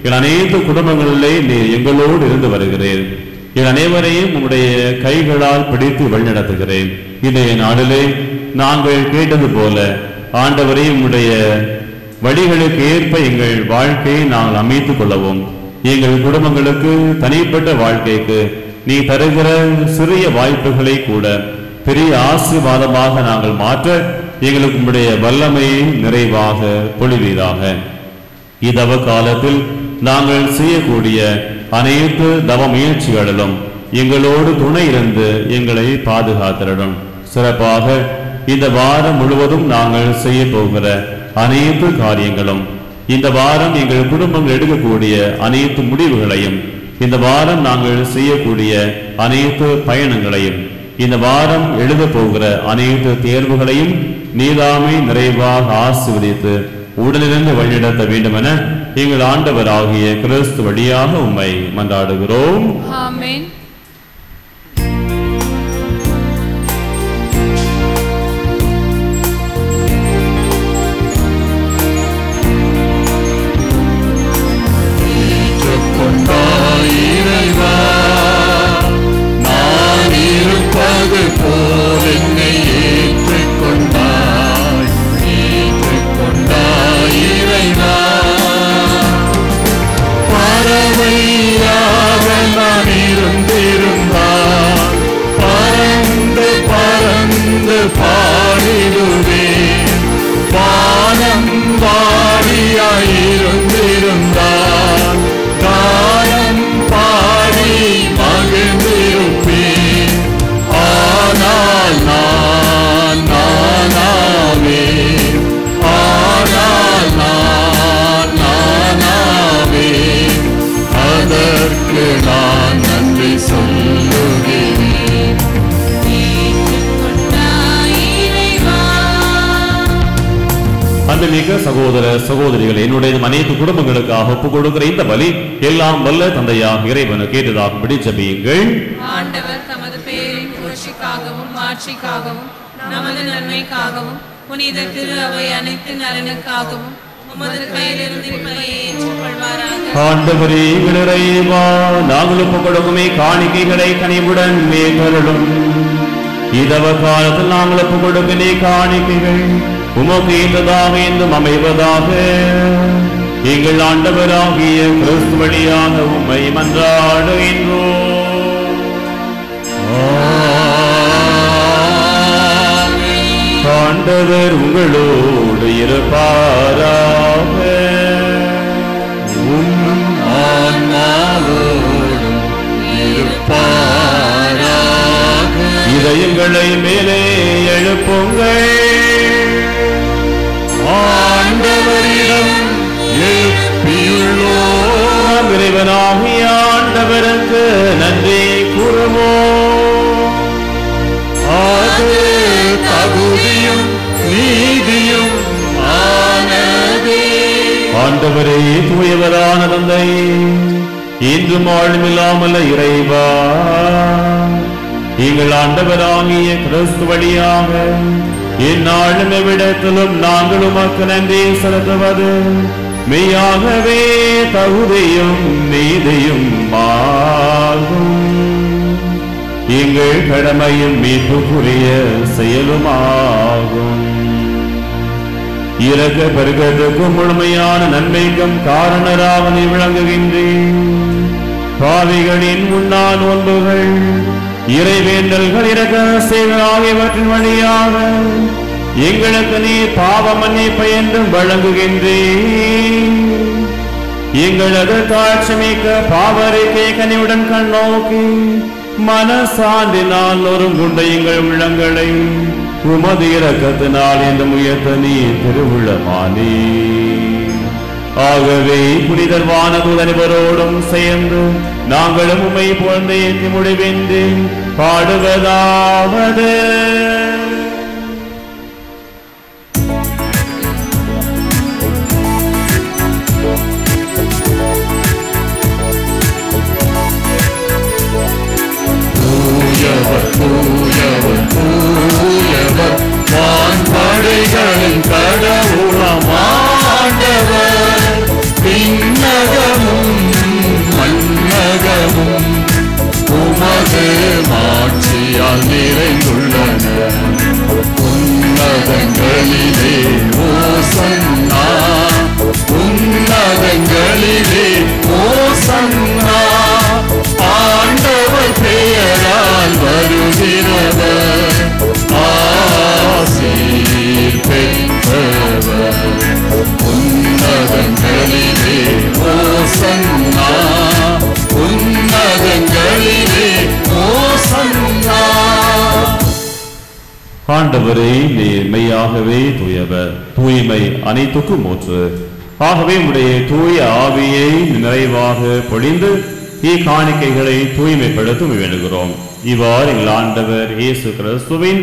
எங்கள் அனைத்து குடும்பங்களிலே நீர் எங்களோடு இருந்து வருகிறேன். எங்கள் அனைவரையும் உங்களுடைய கைகளால் பிடித்து வழிநடத்துகிறேன். இன்றைய நாளிலே நாங்கள் கேட்டது போல ஆண்டவரே உங்களுடைய வழிகளுக்கு ஏற்ப எங்கள் வாழ்க்கையை நாங்கள் அமைத்துக் கொள்ளவும், எங்கள் குடும்பங்களுக்கு தனிப்பட்ட வாழ்க்கைக்கு நீ தருகிற சிறிய வாய்ப்புகளை கூட பெரிய ஆசீர்வாதமாக நாங்கள் மாற்ற எங்களுக்கு உங்களுடைய வல்லமையை நிறைவாக பொழிவீராக. இதவ காலத்தில் நாங்கள் செய்யக்கூடிய அனைத்து தவ முயற்சிகளிலும் எங்களோடு துணை இருந்து எங்களை பாதுகாத்திடும். சிறப்பாக இந்த வாரம் முழுவதும் நாங்கள் செய்ய போகிற அனைத்து காரியங்களும், இந்த வாரம் எங்கள் குடும்பங்கள் எடுக்கக்கூடிய அனைத்து முடிவுகளையும், இந்த வாரம் நாங்கள் செய்யக்கூடிய அனைத்து பயணங்களையும், இந்த வாரம் எழுத போகிற அனைத்து தேர்வுகளையும் நீதாமை நிறைவாக ஆசீர்வதித்து உடனிருந்து வழிநடத்த வேண்டும் என எங்கள் ஆண்டவராகிய கிறிஸ்து வழியாக உம்மை மன்றாடுகிறோம். ஆமென். மிக சகோதர சகோதரிகள், என்னுடைய அனைத்து குடும்பங்களுக்காக ஒப்புக் கொடுக்கிற இந்த பலி எல்லாம் வல்ல தந்தையாக இறைவனுக்கு ஏற்றதாகும்படி ஜெபியுங்கள். ஆண்டவர் தமது பெயரின் புகழ்ச்சிக்காக மீட்புக்காகவும் மாட்சிக்காகவும் நமது நன்மைக்காகவும் புனித திரு அவை அனைத்து நலனுக்காகவும் உமது கையிலிருந்து பலியை ஏற்றுக்கொள்வாராக. ஆண்டவரே இறைவா, நாங்கள் ஒப்புக் கொடுக்குமே காணிக்கைகளை கனிவுடன் மேற்கொள்ளும். இதவ காலத்தில் நாங்கள் ஒப்புக் கொடுக்கிற காணிக்கைகள் உமக்கு ஏற்றதாக என்றும் அமைவதாக. எங்கள் ஆண்டவராகிய கிறிஸ்து வழியாக உம்மை மன்றாடுகின்றோம். ஆண்டவர் உங்களோடு இருப்பாராக. இதயங்களை மேலே எழுப்புங்கள். ஆண்டவரிடம் எழுப்பியுள்ளோம். இறைவனாகிய ஆண்டவருக்கு நன்றி கூறுவோம். அது தகுதியும் நீதியும் ஆனதே. ஆண்டவரே தூயவரான தந்தை, இன்றும் ஆளுமில்லாமல்ல இறைவா, எங்கள் ஆண்டவராகிய கிறிஸ்து வழியாக இந்நாளும் எவ்விடத்திலும் நாங்கள் உமக்கு நன்றி செலுத்துவது மெய்யாகவே தகுதியும் நீதியும் ஆகும். எங்கள் கடமையும் மீட்புக்குரிய செயலுமாகும். இரக்க பெருக்கத்துக்கும் முழுமையான நன்மைக்கும் காரணராக நீ விளங்குகின்றேன். பாவிகளின் முன்னாள் நோன்புகள், இறைவேண்டல்கள், இரக்க சேவை ஆகியவற்றின் வழியாக எங்களுக்கு நீ பாவ மன்னிப்பை என்றும் வழங்குகின்றேன். எங்களது தாட்சிமிக்க பாவரிக்கை கனிவுடன் கண்ணோக்கி மனசான்றினால் ஒருங்குண்ட எங்கள் உள்ளங்களை உமது இரக்கத்தினால் என்று உயர்த்த நீ திருவுள்ளமானே. ஆகவே புனிதர் வானதூதர் அனைவரோடும் சேர்ந்து நாங்களும் உம்மை புகழ்ந்து ஏற்றி முடிவென்று பாடுவதாவது. தூயவர் தூயவர் வான்படைகளின் கடவுளாம் ஆண்டவர். விண்ணகமும் மண்ணகமும் உமது மாட்சியால் நிறைந்துள்ளன. உன்னதங்களிலே ஓசன்னா, உன்னதங்களிலே ஓசன்னா. ஆண்டவர் பெயரால் வருகிறவர் ஆசீர் பெற்றவர். உன்னதங்களிலே ஓசன்னா, உன்னதங்களிலே ஓசன்னா. ஆண்டவரே நீர் மெய்யாகவே தூயவர், தூய்மை அனைத்துக்கும் ஊற்று. ஆகவே உடைய தூய ஆவியை நிறைவாக பொழிந்து இக்காணிக்கைகளை தூய்மைப்படுத்த வேண்டுகிறோம். இவ்வாறு எங்கள் ஆண்டவர் இயேசு கிறிஸ்துவின்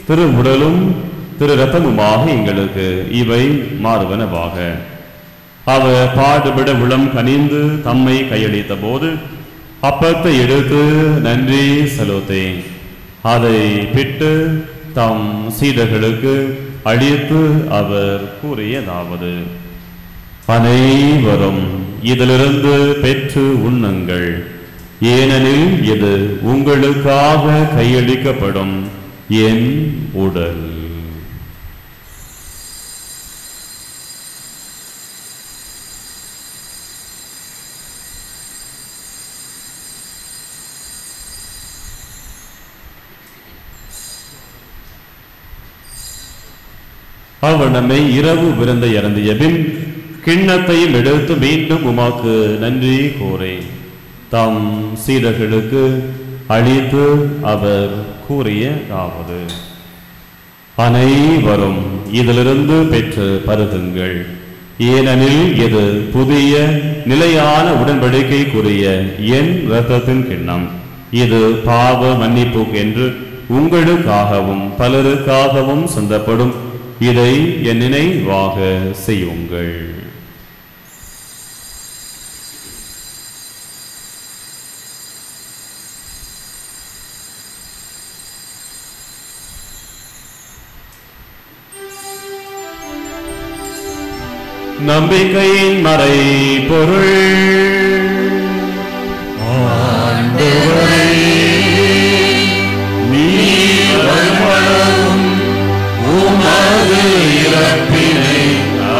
திரு உடலும் திரு ரத்தமுமாக எங்களுக்கு இவை மாறுவனவாக. அவர் பாடுபட உளம் கனிந்து தம்மை கையளித்த போது அப்பத்தை எடுத்து நன்றி செலுத்தேன். அதை பிட்டு தம் சீடர்களுக்கு அளித்து அவர் கூறியதாவது: அனைவரும் இதிலிருந்து பெற்று உண்ணுங்கள், ஏனெனில் இது உங்களுக்காக கையளிக்கப்படும் என் உடல். அவர் நம்மை இரவு விருந்தை அருந்திய பின் கிண்ணத்தையும் எடுத்து மீண்டும் உமாக்கு நன்றி கூறேன் தம் சீடர்களுக்கு அளித்து அவர் கூறியதாவது: அனைவரும் இதிலிருந்து பெற்று பருகுங்கள், ஏனெனில் இது புதிய நிலையான உடன்படிக்கைக்குரிய என் இரத்தத்தின் கிண்ணம். இது பாவ மன்னிப்பு என்று உங்களுக்காகவும் பலருக்காகவும் சிந்தப்படும். இதை என் நினைவாக செய்யுங்கள். நம்பிக்கையின் மறை பொருள். ஆண்டவரே, நீர் வருமளவும் உமது இறப்பினை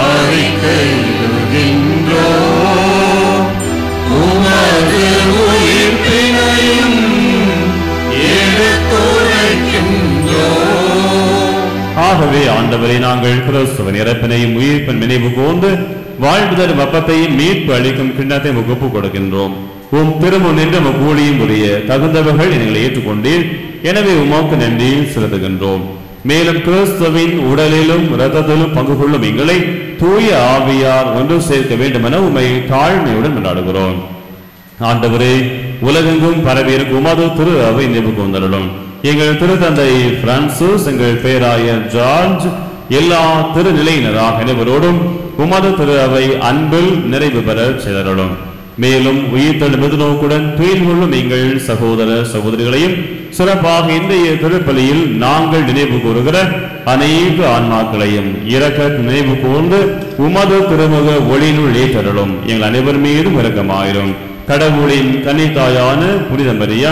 அறிக்கையிடுகின்றோம், உமது உயிர்ப்பினையும் எடுத்துரைக்கின்றோம். ஆகவே ஆண்டவரை நாங்கள் கிறிஸ்துவின் இறப்பினையும் உயிர்ப்பின் நினைவு கூர்ந்து வாழ்வு தரும் அப்பத்தையும் மீட்பு அளிக்கும் கிண்ணத்தை முகப்பு கொடுக்கின்றோம். உம் திருமுன் நின்று கூலியும் உரிய தகுந்தவர்கள் எங்களை ஏற்றுக்கொண்டீர். எனவே உமாக்கு நன்றி செலுத்துகின்றோம். மேலும் கிறிஸ்துவின் உடலிலும் இரத்தத்திலும் பங்கு கொள்ளும் எங்களை தூய ஆவியார் ஒன்று சேர்க்க வேண்டும் என உம்மை தாழ்மையுடன் கொண்டாடுகிறோம். ஆண்டவரே, உலகெங்கும் பரவியிருக்கும் உமது திரு அவை நினைவு கூர்ந்தருளும். எங்கள் திருத்தந்தை பிரான்சிஸ், எங்கள் பேராயர் ஜார்ஜ், எல்லா திருநிலையினராக அனைவரோடும் உமது திரு அவை அன்பில் நிறைவு பெற செய்தருளும். மேலும் உயிர்த்தெழும் எதிர்நோக்குடன் துயில் கொள்ளும் எங்கள் சகோதர சகோதரிகளையும் சிறப்பாக இன்றைய திருப்பலியில் நாங்கள் நினைவு கூறுகிற அநேக ஆன்மாக்களையும் இரக்க நினைவு கூர்ந்து உமது திருமுக ஒளியினுள் ஏற்றருளும். எங்கள் அனைவர் மீதும் இரக்கமாயிரும். கடவுளின் கன்னித்தாயான புனித மரியா,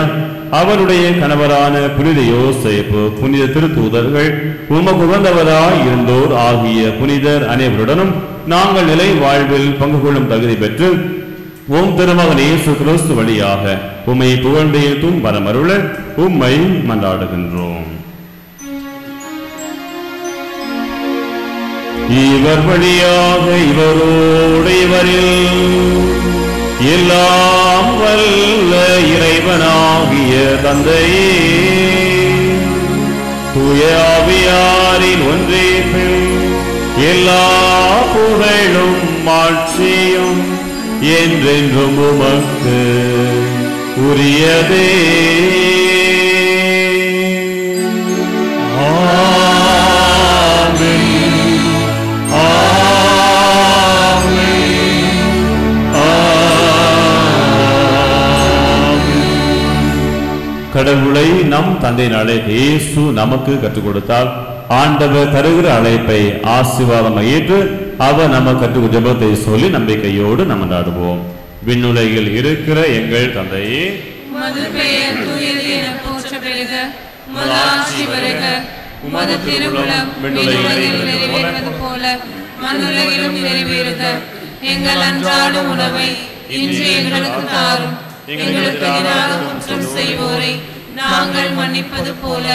அவருடைய கணவரான புனித யோசேப்பு, புனித திருத்தூதர்கள், உமக்கு உகந்தவராய் இருந்தோர் ஆகிய புனிதர் அனைவருடனும் நாங்கள் நிலை வாழ்வில் பங்கு கொள்ளும் தகுதி பெற்று உம் திருமகன் இயேசு கிறிஸ்து வழியாக உம்மை புகழ்ந்தேத்தும் வரமருள உம்மை மன்றாடுகின்றோம். இவர் வழியாக இவரோடு இவரில் எல்லாம் வல்ல இறைவனாகிய தந்தையே, தூய ஆவியாரின் ஒன்றேபில் எல்லா புகழும் ஆட்சியும் என்றென்றும் உமக்கு உரியதே. ஆமென். கடவுளை நம் தந்தையின் அழைப்பு இயேசு நமக்கு கற்றுக் கொடுத்தால் ஆண்டவர் தருகிற அழைப்பை ஆசீர்வாதம் ஏற்று அவர் நமக்கு கற்றுக் ஜெபத்தை சொல்லி நம்பிக்கையோடு நம்ம நாடுவோம். விண்ணுலகில் இருக்கிற எங்கள் தந்தையே, உமது பெயர் தூயது என போற்ற பெறுக, உமது ஆட்சி வருக, உமது திருவுளம் விண்ணுலகில் நிறைவேறுவது போல மண்ணுலகிலும் நிறைவேறுக. எங்கள் அன்றாட உணவை இன்று எங்களுக்கு தாரும். எங்களுக்கு எதிராக குற்றம் செய்வோரை நாங்கள் மன்னிப்பது போல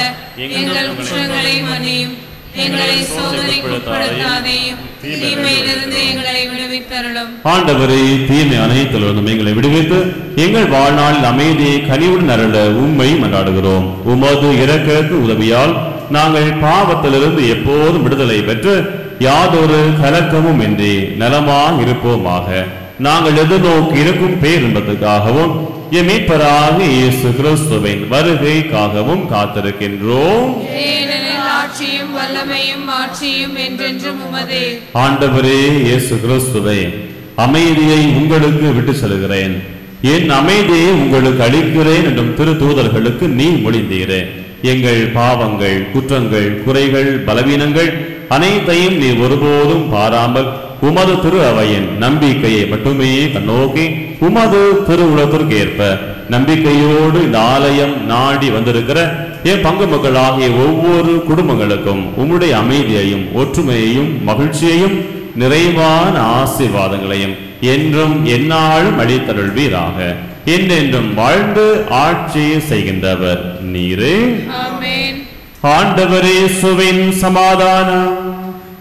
எங்கள் குற்றங்களை மன்னியும். எங்களை சோதனைக்கு உட்படுத்தாதேயும், தீமையிலிருந்து எங்களை விடுவித்தருளும். ஆண்டவரே, தீமை அனைத்திலிருந்தும் எங்களை விடுவித்து எங்கள் வாழ்நாளில் அமைதியை கனிவுடன் அருள உம்மை மன்றாடுகிறோம். உமது இரக்கத்து உதவியால் நாங்கள் பாவத்திலிருந்து எப்போதும் விடுதலை பெற்று யாதொரு கலக்கமும் இன்றி நலமாக இருப்போமாக. நாங்கள் எதிர்நோக்கி இருக்கும் பேரின்பத்துக்காகவும் எம் மீட்பராக இயேசு கிறிஸ்துவின் வருகைக்காகவும் காத்திருக்கின்றோம். ஆட்சியும் வல்லமையும் ஆட்சியும் என்றென்றும் உமதே. ஆண்டவரே இயேசு கிறிஸ்துவே, அமைதியை உங்களுக்கு விட்டு செல்கிறேன், என் அமைதியை உங்களுக்கு அளிக்கிறேன் என்றும் திரு தூதர்களுக்கு நீ மொழிந்தீரே. எங்கள் பாவங்கள், குற்றங்கள், குறைகள், பலவீனங்கள் அனைத்தையும் நீ ஒருபோதும் பாராமல் உமது திரு அவையின் நம்பிக்கையை மட்டுமே கண்ணோக்கி உமது திருவுளத்திற்கு ஏற்ப நம்பிக்கையோடு இந்த ஆலயம் நாடி வந்திருக்கிற என் பங்கு மக்களாகிய ஒவ்வொரு குடும்பங்களுக்கும் உம்முடைய அமைதியையும் ஒற்றுமையையும் மகிழ்ச்சியையும் நிறைவான ஆசீர்வாதங்களையும் என்றும் எந்நாளும் அளித்தருள்வீராக. என்றென்றும் வாழ்ந்து ஆட்சி செய்கின்றவர் நீரே. ஆமென். ஆண்டவரே, இயேசுவின் சமாதானம்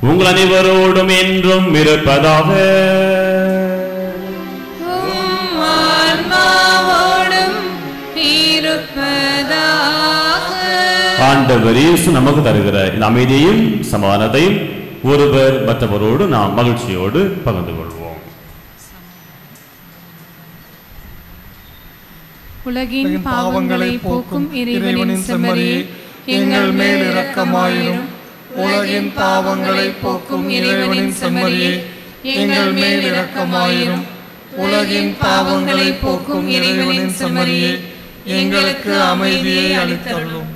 உங்கள் அனைவரோடும் என்றும் இருப்பதாக. ஆண்டவர் இயேசு நமக்கு தருகிற இந்த அமைதியையும் சமாதானத்தையும் ஒருவர் மற்றவரோடு நாம் மகிழ்ச்சியோடு பகிர்ந்து கொள்வோம். உலகின் பாவங்களை போக்கும் இறைவனின் செம்மறியே, எங்கள் மேல் இரக்கமாயிரும். உலகின் பாவங்களை போக்கும் இறைவனின் செம்மறியே, எங்கள் மேல் இரக்கமாயிரும். உலகின் பாவங்களை போக்கும் இறைவனின் செம்மறியே, எங்களுக்கு அமைதியை அளித்தருளும்.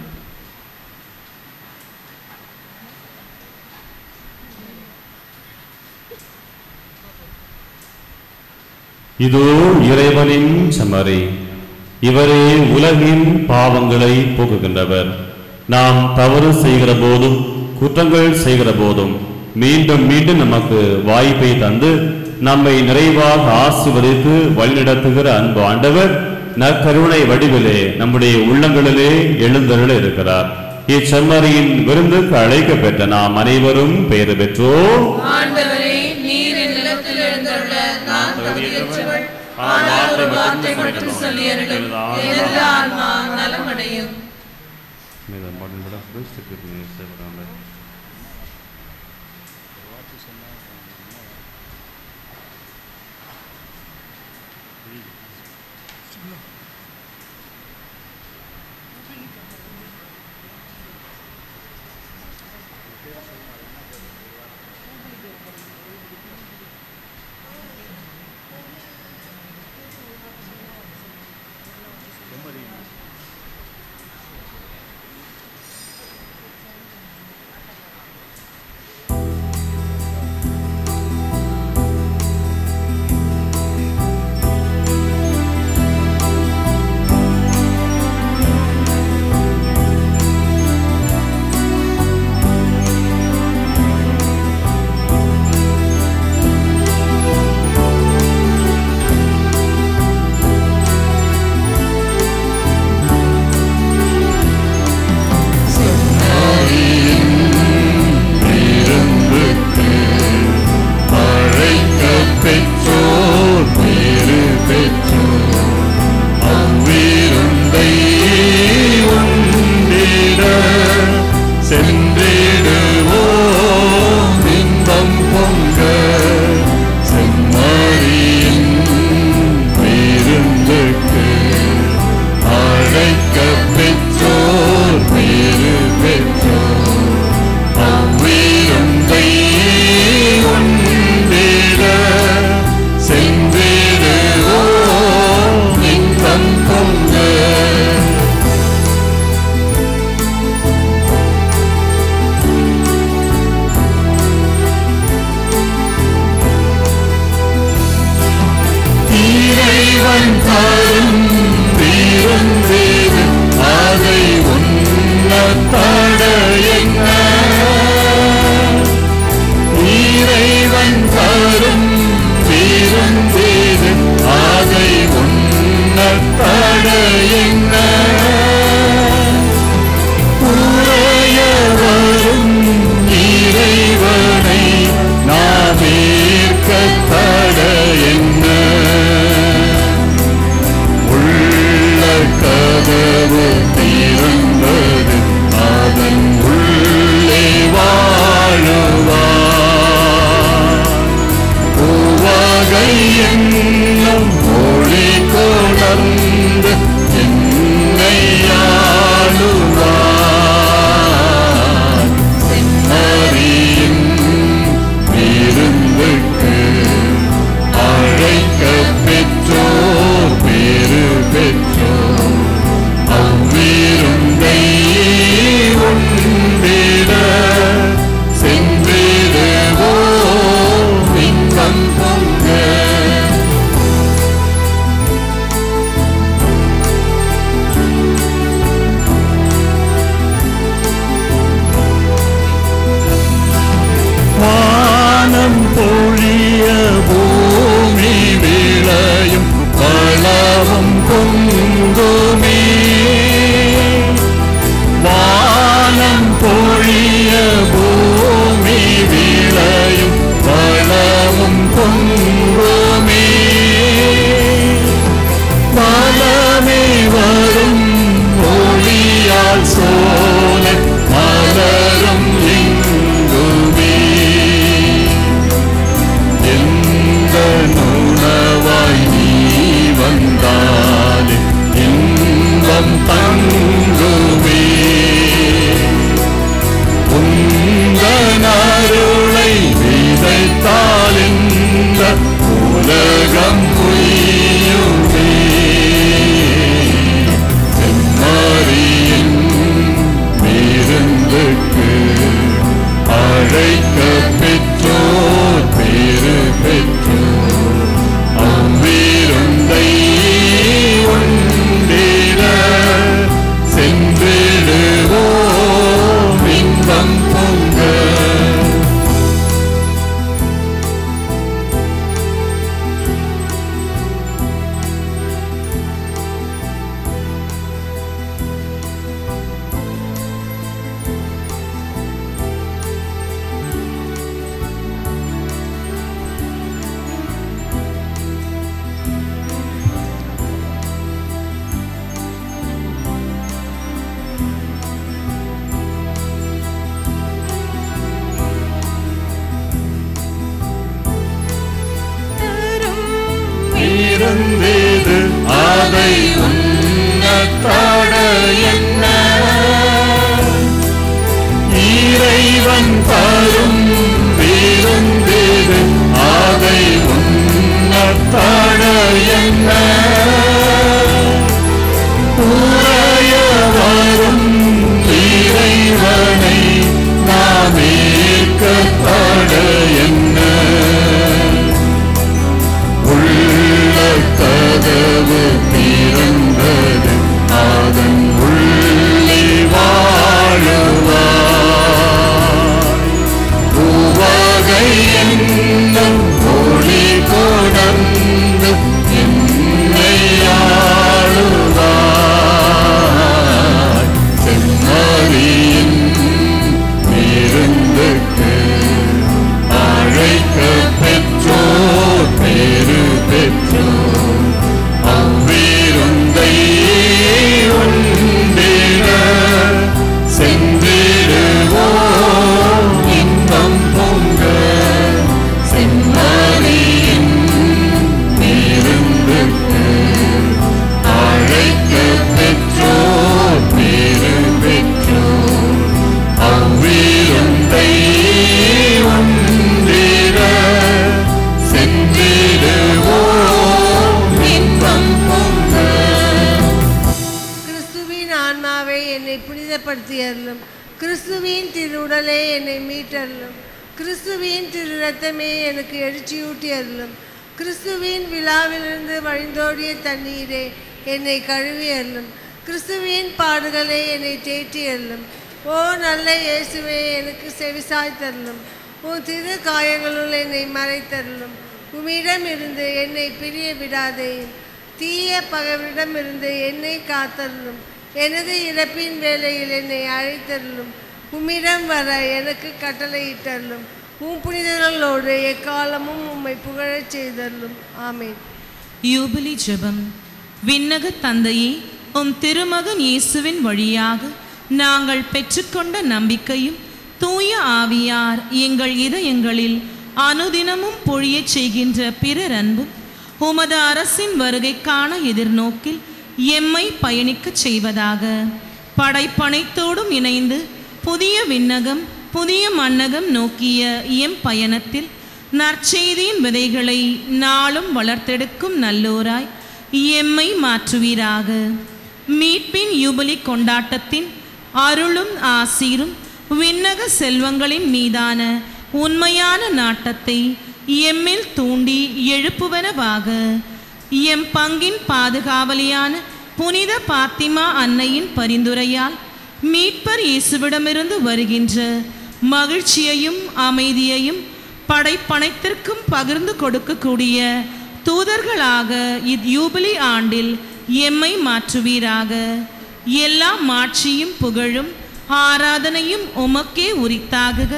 இதோ இறைவனின் செம்மறி, இவரே உலகின் பாவங்களை போக்குகின்றவர். நாம் தவறு செய்கிற போதும் குற்றங்கள் செய்கிற போதும் மீண்டும் மீண்டும் நமக்கு வாய்ப்பை தந்து நம்மை நிறைவாக ஆசீர்வதித்து வழிநடத்துகிற அன்பு ஆண்டவர் நற்கருணை வடிவிலே நம்முடைய உள்ளங்களிலே எழுந்தருள இருக்கிறார். இச்செம்மறியின் விருந்துக்கு அழைக்க பெற்ற நாம் அனைவரும் பெயர் பெற்றோம். ஆண்டவரே, நீர் என் நிலத்தில் எழுந்தருள நான் தகுதியற்றவள். ஆனால் ஒரு வார்த்தை மட்டும் சொல்லி அருளும், எனது ஆன்மா நலமடையும். அழைக்க பெற்றோர் பேறு பெற்றோர் அவ்வே இறைவன் தரும் விருந்திது அதை உண்ணத்தட என்ன உறைய வரும் இறைவனை நாம் ஏற்கத்தட என்ன உள்ள கதவு திறந்தது அதன் உள்ளே வாழுவாய் உவகை என்னும் ஒளி கொணர்ந்து என்னை ஆளுவாய் செம்மறியின் விருந்துக்கு அழைக்க பெற்றோர் பேரு பெற்றோர் அவ்விருந்தை உண்டிட சென்றிடுவோம் இன்பம் பொங்க செம்மறியின் விருந்துக்கு அழைக்க பெற்றோர் பேரு பெற்றோர் அவ்விருந்தை உண்டிட சென்றிடுவோம் இன்பம் பொங்க. கிறிஸ்துவின் ஆன்மாவை என்னை புனிதப்படுத்தியருளும். கிறிஸ்துவின் திருவுடலை என்னை மீட்டருளும். கிறிஸ்துவின் திரு ரத்தமே எனக்கு எழுச்சியூட்டி அருளும். கிறிஸ்துவின் விழாவிலிருந்து வழிந்தோடிய தண்ணீரே என்னை கழுவி அருளும். கிறிஸ்துவின் பாடுகளை என்னை தேற்றி அருளும். ஓ நல்ல இயேசுவே, எனக்கு செவிசாய்த்தருளும். உன் திரு காயங்களுள் என்னை மறைத்தருளும். உம்மிடம் இருந்து என்னை பிரிய விடாதே. தீய பகைவரிடமிருந்து என்னை காத்தருளும். எனது இறப்பின் வேளையில் என்னை அழைத்தருளும். உம்மிடம் வர எனக்கு கட்டளையிட்டருளும். உம் புனிதர்களோடு எக்காலமும் உம்மை புகழச் செய்தருளும். ஆமென். யூபிலி ஜெபம். விண்ணக தந்தையே, உம் திருமகன் இயேசுவின் வழியாக நாங்கள் பெற்றுக்கொண்ட நம்பிக்கையும் தூய ஆவியார் எங்கள் இதயங்களில் அனுதினமும் பொழியச் செய்கின்ற பிறர் அன்பும் உமது அரசின் வருகைக்கான எதிர்நோக்கில் எம்மை பயணிக்கச் செய்வதாக. படைப்பனைத்தோடும் இணைந்து புதிய விண்ணகம் புதிய மண்ணகம் நோக்கிய எம் பயணத்தில் நற்செய்தியின் விதைகளை நாளும் வளர்த்தெடுக்கும் நல்லோராய் எம்மை மாற்றுவீராக. மீட்பின் யூபிலி கொண்டாட்டத்தின் அருளும் ஆசீரும் விண்ணக செல்வங்களின் மீதான உண்மையான நாட்டத்தை எம்மில் தூண்டி எழுப்புவனவாக. எம் பங்கின் பாதுகாவலியான புனித பாத்திமா அன்னையின் பரிந்துரையால் மீட்பர் இயேசுவிடமிருந்து வருகின்ற மகிழ்ச்சியையும் அமைதியையும் படைப்பனைத்திற்கும் பகிர்ந்து கொடுக்கக்கூடிய தூதர்களாக இவ்யூபிலி ஆண்டில் எம்மை மாற்றுவீராக. எல்லா மாட்சியும் புகழும் ஆராதனையும் உமக்கே உரித்தாகுக.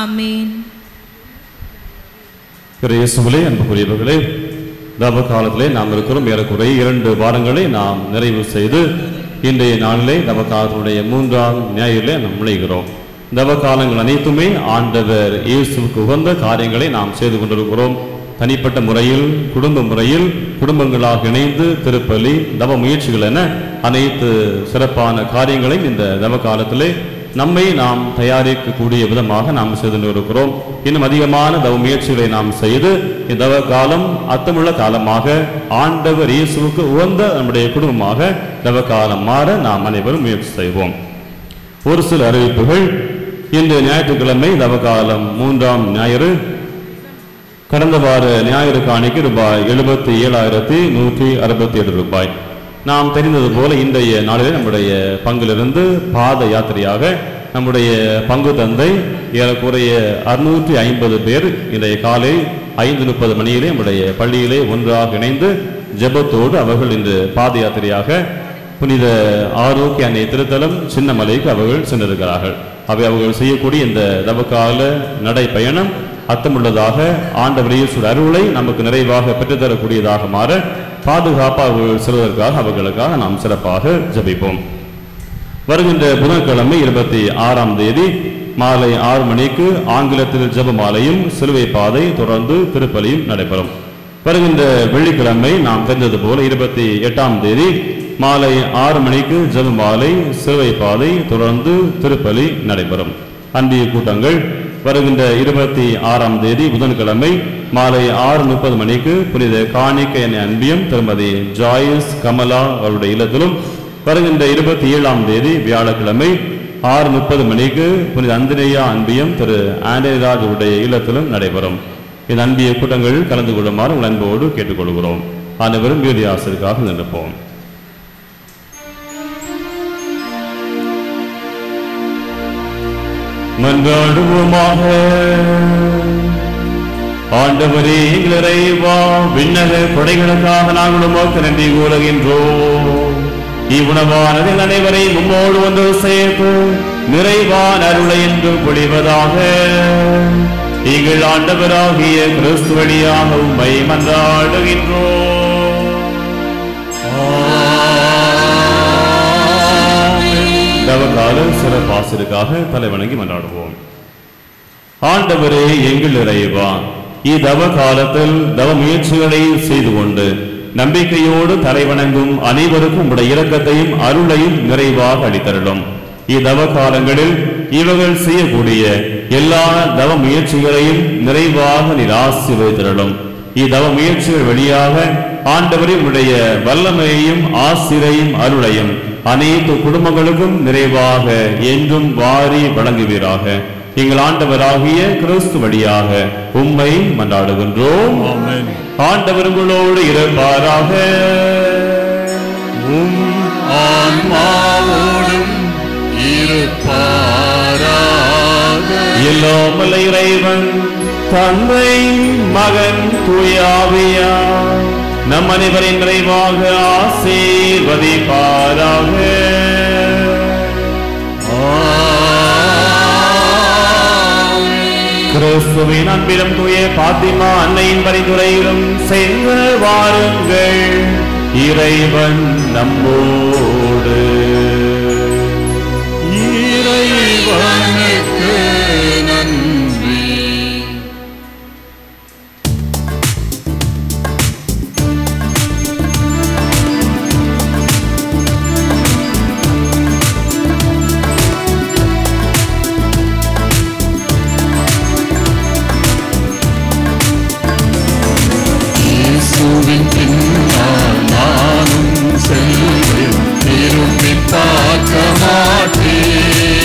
ஆமேன். இயேசுவிலே அன்புக்குரியவர்களே, தவ காலத்திலே நாம் இருக்கிறோம். ஏறக்குறைய 2 வாரங்களை நாம் நிறைவு செய்து இன்றைய நாளிலே தவ காலத்தினுடைய 3ஆம் ஞாயிறிலே நாம் நுழைகிறோம். தவ காலங்கள் அனைத்துமே ஆண்டவர் இயேசுவுக்கு உகந்த காரியங்களை நாம் செய்து கொண்டிருக்கிறோம். தனிப்பட்ட முறையில் குடும்ப முறையில் குடும்பங்களாக இணைந்து திருப்பலி தவ முயற்சிகள் என அனைத்து சிறப்பான காரியங்களையும் இந்த தவ காலத்திலே நம்மை நாம் தயாரிக்கக்கூடிய விதமாக நாம் செய்து இருக்கிறோம். இன்னும் அதிகமான தவ முயற்சிகளை நாம் செய்து இந்த தவ காலம் அர்த்தமுள்ள காலமாக ஆண்டவர் இயேசுவுக்கு உகந்த நம்முடைய குடும்பமாக தவ காலம் மாற நாம் அனைவரும் முயற்சி செய்வோம். ஒரு சில அறிவிப்புகள். இந்த ஞாயிற்றுக்கிழமை தவ காலம் 3ஆம் ஞாயிறு. கடந்த வார ஞாயிறு காணிக்கு ரூபாய் 77,167 ரூபாய். நாம் தெரிந்தது போல இன்றைய நாளிலே நம்முடைய பங்கிலிருந்து பாத யாத்திரையாக நம்முடைய பங்கு தந்தை ஏறக்குறைய 650 பேர் இன்றைய காலை 5:30 மணியிலே நம்முடைய பள்ளியிலே ஒன்றாக இணைந்து ஜெபத்தோடு அவர்கள் இன்று பாத யாத்திரையாக புனித ஆரோக்கிய அன்னை திருத்தலம் சின்னமலைக்கு அவர்கள் சென்றிருக்கிறார்கள். அவை அவர்கள் செய்யக்கூடிய இந்த தவக்கால நடைப்பயணம் அர்த்தமுள்ளதாக ஆண்டவர் இயேசுவின் அருளை நமக்கு நிறைவாக பெற்றுத்தரக்கூடியதாக மாற பாதுகாப்பாக செல்வதற்காக அவர்களுக்காக நாம் சிறப்பாக ஜெபிப்போம். வருகின்ற புதன்கிழமை 26ஆம் தேதி மாலை 6 மணிக்கு ஆங்கிலத்தில் ஜெபமாலையும் சிலுவை பாதை தொடர்ந்து திருப்பலியும் நடைபெறும். வருகின்ற வெள்ளிக்கிழமை நாம் தெரிந்தது போல 28ஆம் தேதி மாலை 6 மணிக்கு ஜெபமாலை சிலுவை பாதை தொடர்ந்து திருப்பலி நடைபெறும். அன்பிய கூட்டங்கள் வருகின்ற 26ஆம் தேதி புதன்கிழமை மாலை 6:30 மணிக்கு புனித காணிக்கை எண்ணெய் அன்பியம் திருமதி ஜாயிஸ் கமலா அவருடைய இல்லத்திலும், வருகின்ற 27ஆம் தேதி வியாழக்கிழமை 6:30 மணிக்கு புனித அந்திரேயா அன்பியம் திரு ஆண்டனிராஜ் அவருடைய இல்லத்திலும் நடைபெறும். இந்த அன்பிய கூட்டங்கள் கலந்து கொள்ளுமாறு உங்கள் அன்போடு கேட்டுக்கொள்கிறோம். அனைவரும் வீதி ஆசிரியருக்காக நினைப்போம். மன்றாடுவோமாக. ஆண்டவரே எங்கள் இறைவா, விண்ணக கொடைகளுக்காக நாங்கள் உமக்கு நன்றி கூறுகின்றோம். இவ்வுணவானது அனைவரையும் உம்மோடு ஒன்று சேர்த்து நிறைவான அருளை என்று பொழிவதாக. எங்கள் ஆண்டவராகிய கிறிஸ்து வழியாக உம்மை மன்றாடுகின்றோம். தவக்கால சிறப்பாசிற்காக தலைவணங்கி மன்றாடுவோம். ஆண்டவரே எங்கள் இறைவா, இத்தவ காலத்தில் தவ முயற்சிகளை செய்து கொண்டு நம்பிக்கையோடு தலைவணங்கும் அனைவருக்கும் உடைய இரக்கத்தையும் அருளையும் நிறைவாக அளித்தருளும். இத்தவ காலங்களில் இவர்கள் செய்யக்கூடிய எல்லா தவ முயற்சிகளையும் நிறைவாக நீர் ஆசீர்வதித்தருளும். இத்தவ முயற்சிகள் வழியாக ஆண்டவரே உடைய வல்லமையையும் ஆசிரையும் அருளையும் அனைத்து குடும்பங்களுக்கும் நிறைவாக என்றும் வாரி வழங்குவீராக. எங்கள் ஆண்டவராகிய கிறிஸ்து வழியாக உம்மை மன்றாடுகின்றோம். ஆண்டவர் உங்களோடு இருப்பாராக. எல்லாம் வல்ல இறைவன் தந்தை மகன் தூய ஆவியார் நம் அனைவரின் நிறைவாக ஆசீர்வதிப்பாராக. கிறிஸ்துவின் அன்பிலும் தூய பாத்திமா அன்னையின் பரிந்துரையிலும் சென்று வாருங்கள். இறைவன் நம்மோடு. இறைவனுக்கு நன்றி. பின்னால் நானும் செல்வேன், திரும்பி பார்க்க மாட்டேன்,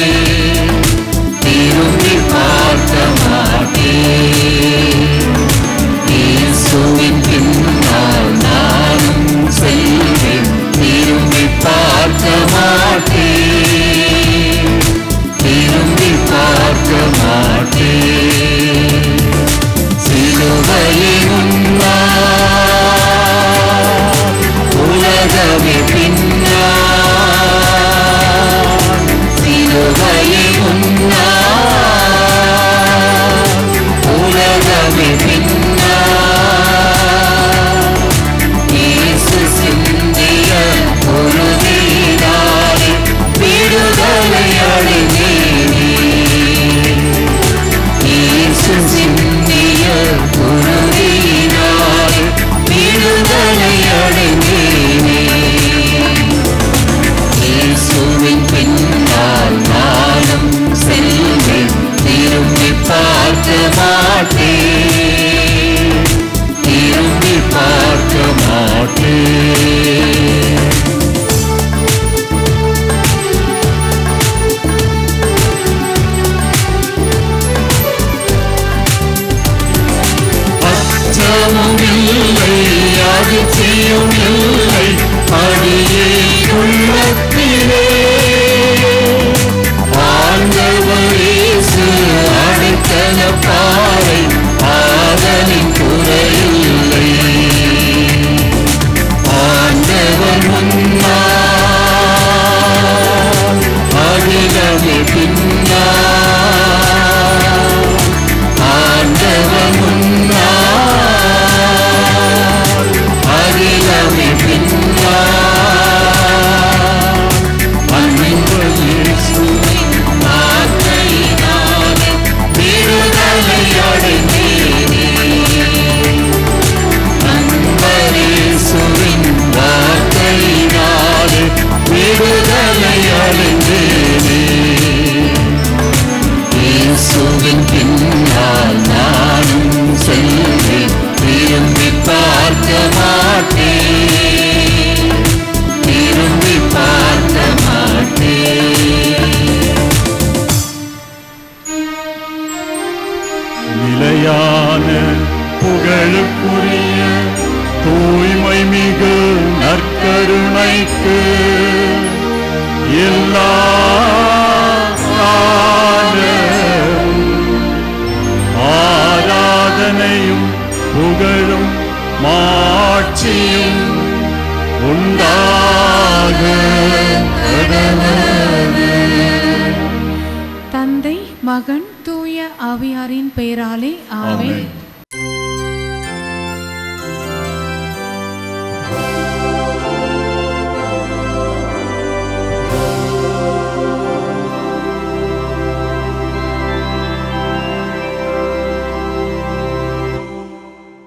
திரும்பி பார்க்க மாட்டேன். இயேசுவின் பின்னால் நானும் செல்வேன், திரும்பி பார்க்க மாட்டேன், திரும்பி பார்க்க மாட்டேன். சிலுவையை உலகமே பின்னால், சிலுவையை உலகமே பின்னால். இயேசு சிந்திய பொழுதினாலே விடுதலை அடைந்தேனே. இயேசு சிந்திய பொழுதினாலே விடுதலை அடைந்தேனே. இயேசுவின் பின்னால் நானும் செல்வேன், திரும்பி பார்க்க மாட்டேன், திரும்பி பார்க்க மாட்டேன். அச்சமும் இல்லை, அதிர்ச்சியும் இல்லை, அடியே உள்ளத்திலே ஆண்டவர் இயேசு அடைக்கல பாறை, ஆதலின் குறையில்லை. ஆண்டவர் முன்னால், அகிலமே பின்னால். ஆண்டவர் முன்னால், அகிலமே செல்வேன், திரும்பி பார்க்க மாட்டேன், திரும்பி பார்க்க மாட்டேன். நிலையான புகழுக்குரிய தூய்மை மிகு நற்கருணைக்கு எல்லா ஆராதனையும் புகழும் மாட்சியும் உண்டாக கடவது. தந்தை, மகன், தூய ஆவியாரின் பெயராலே ஆமென்.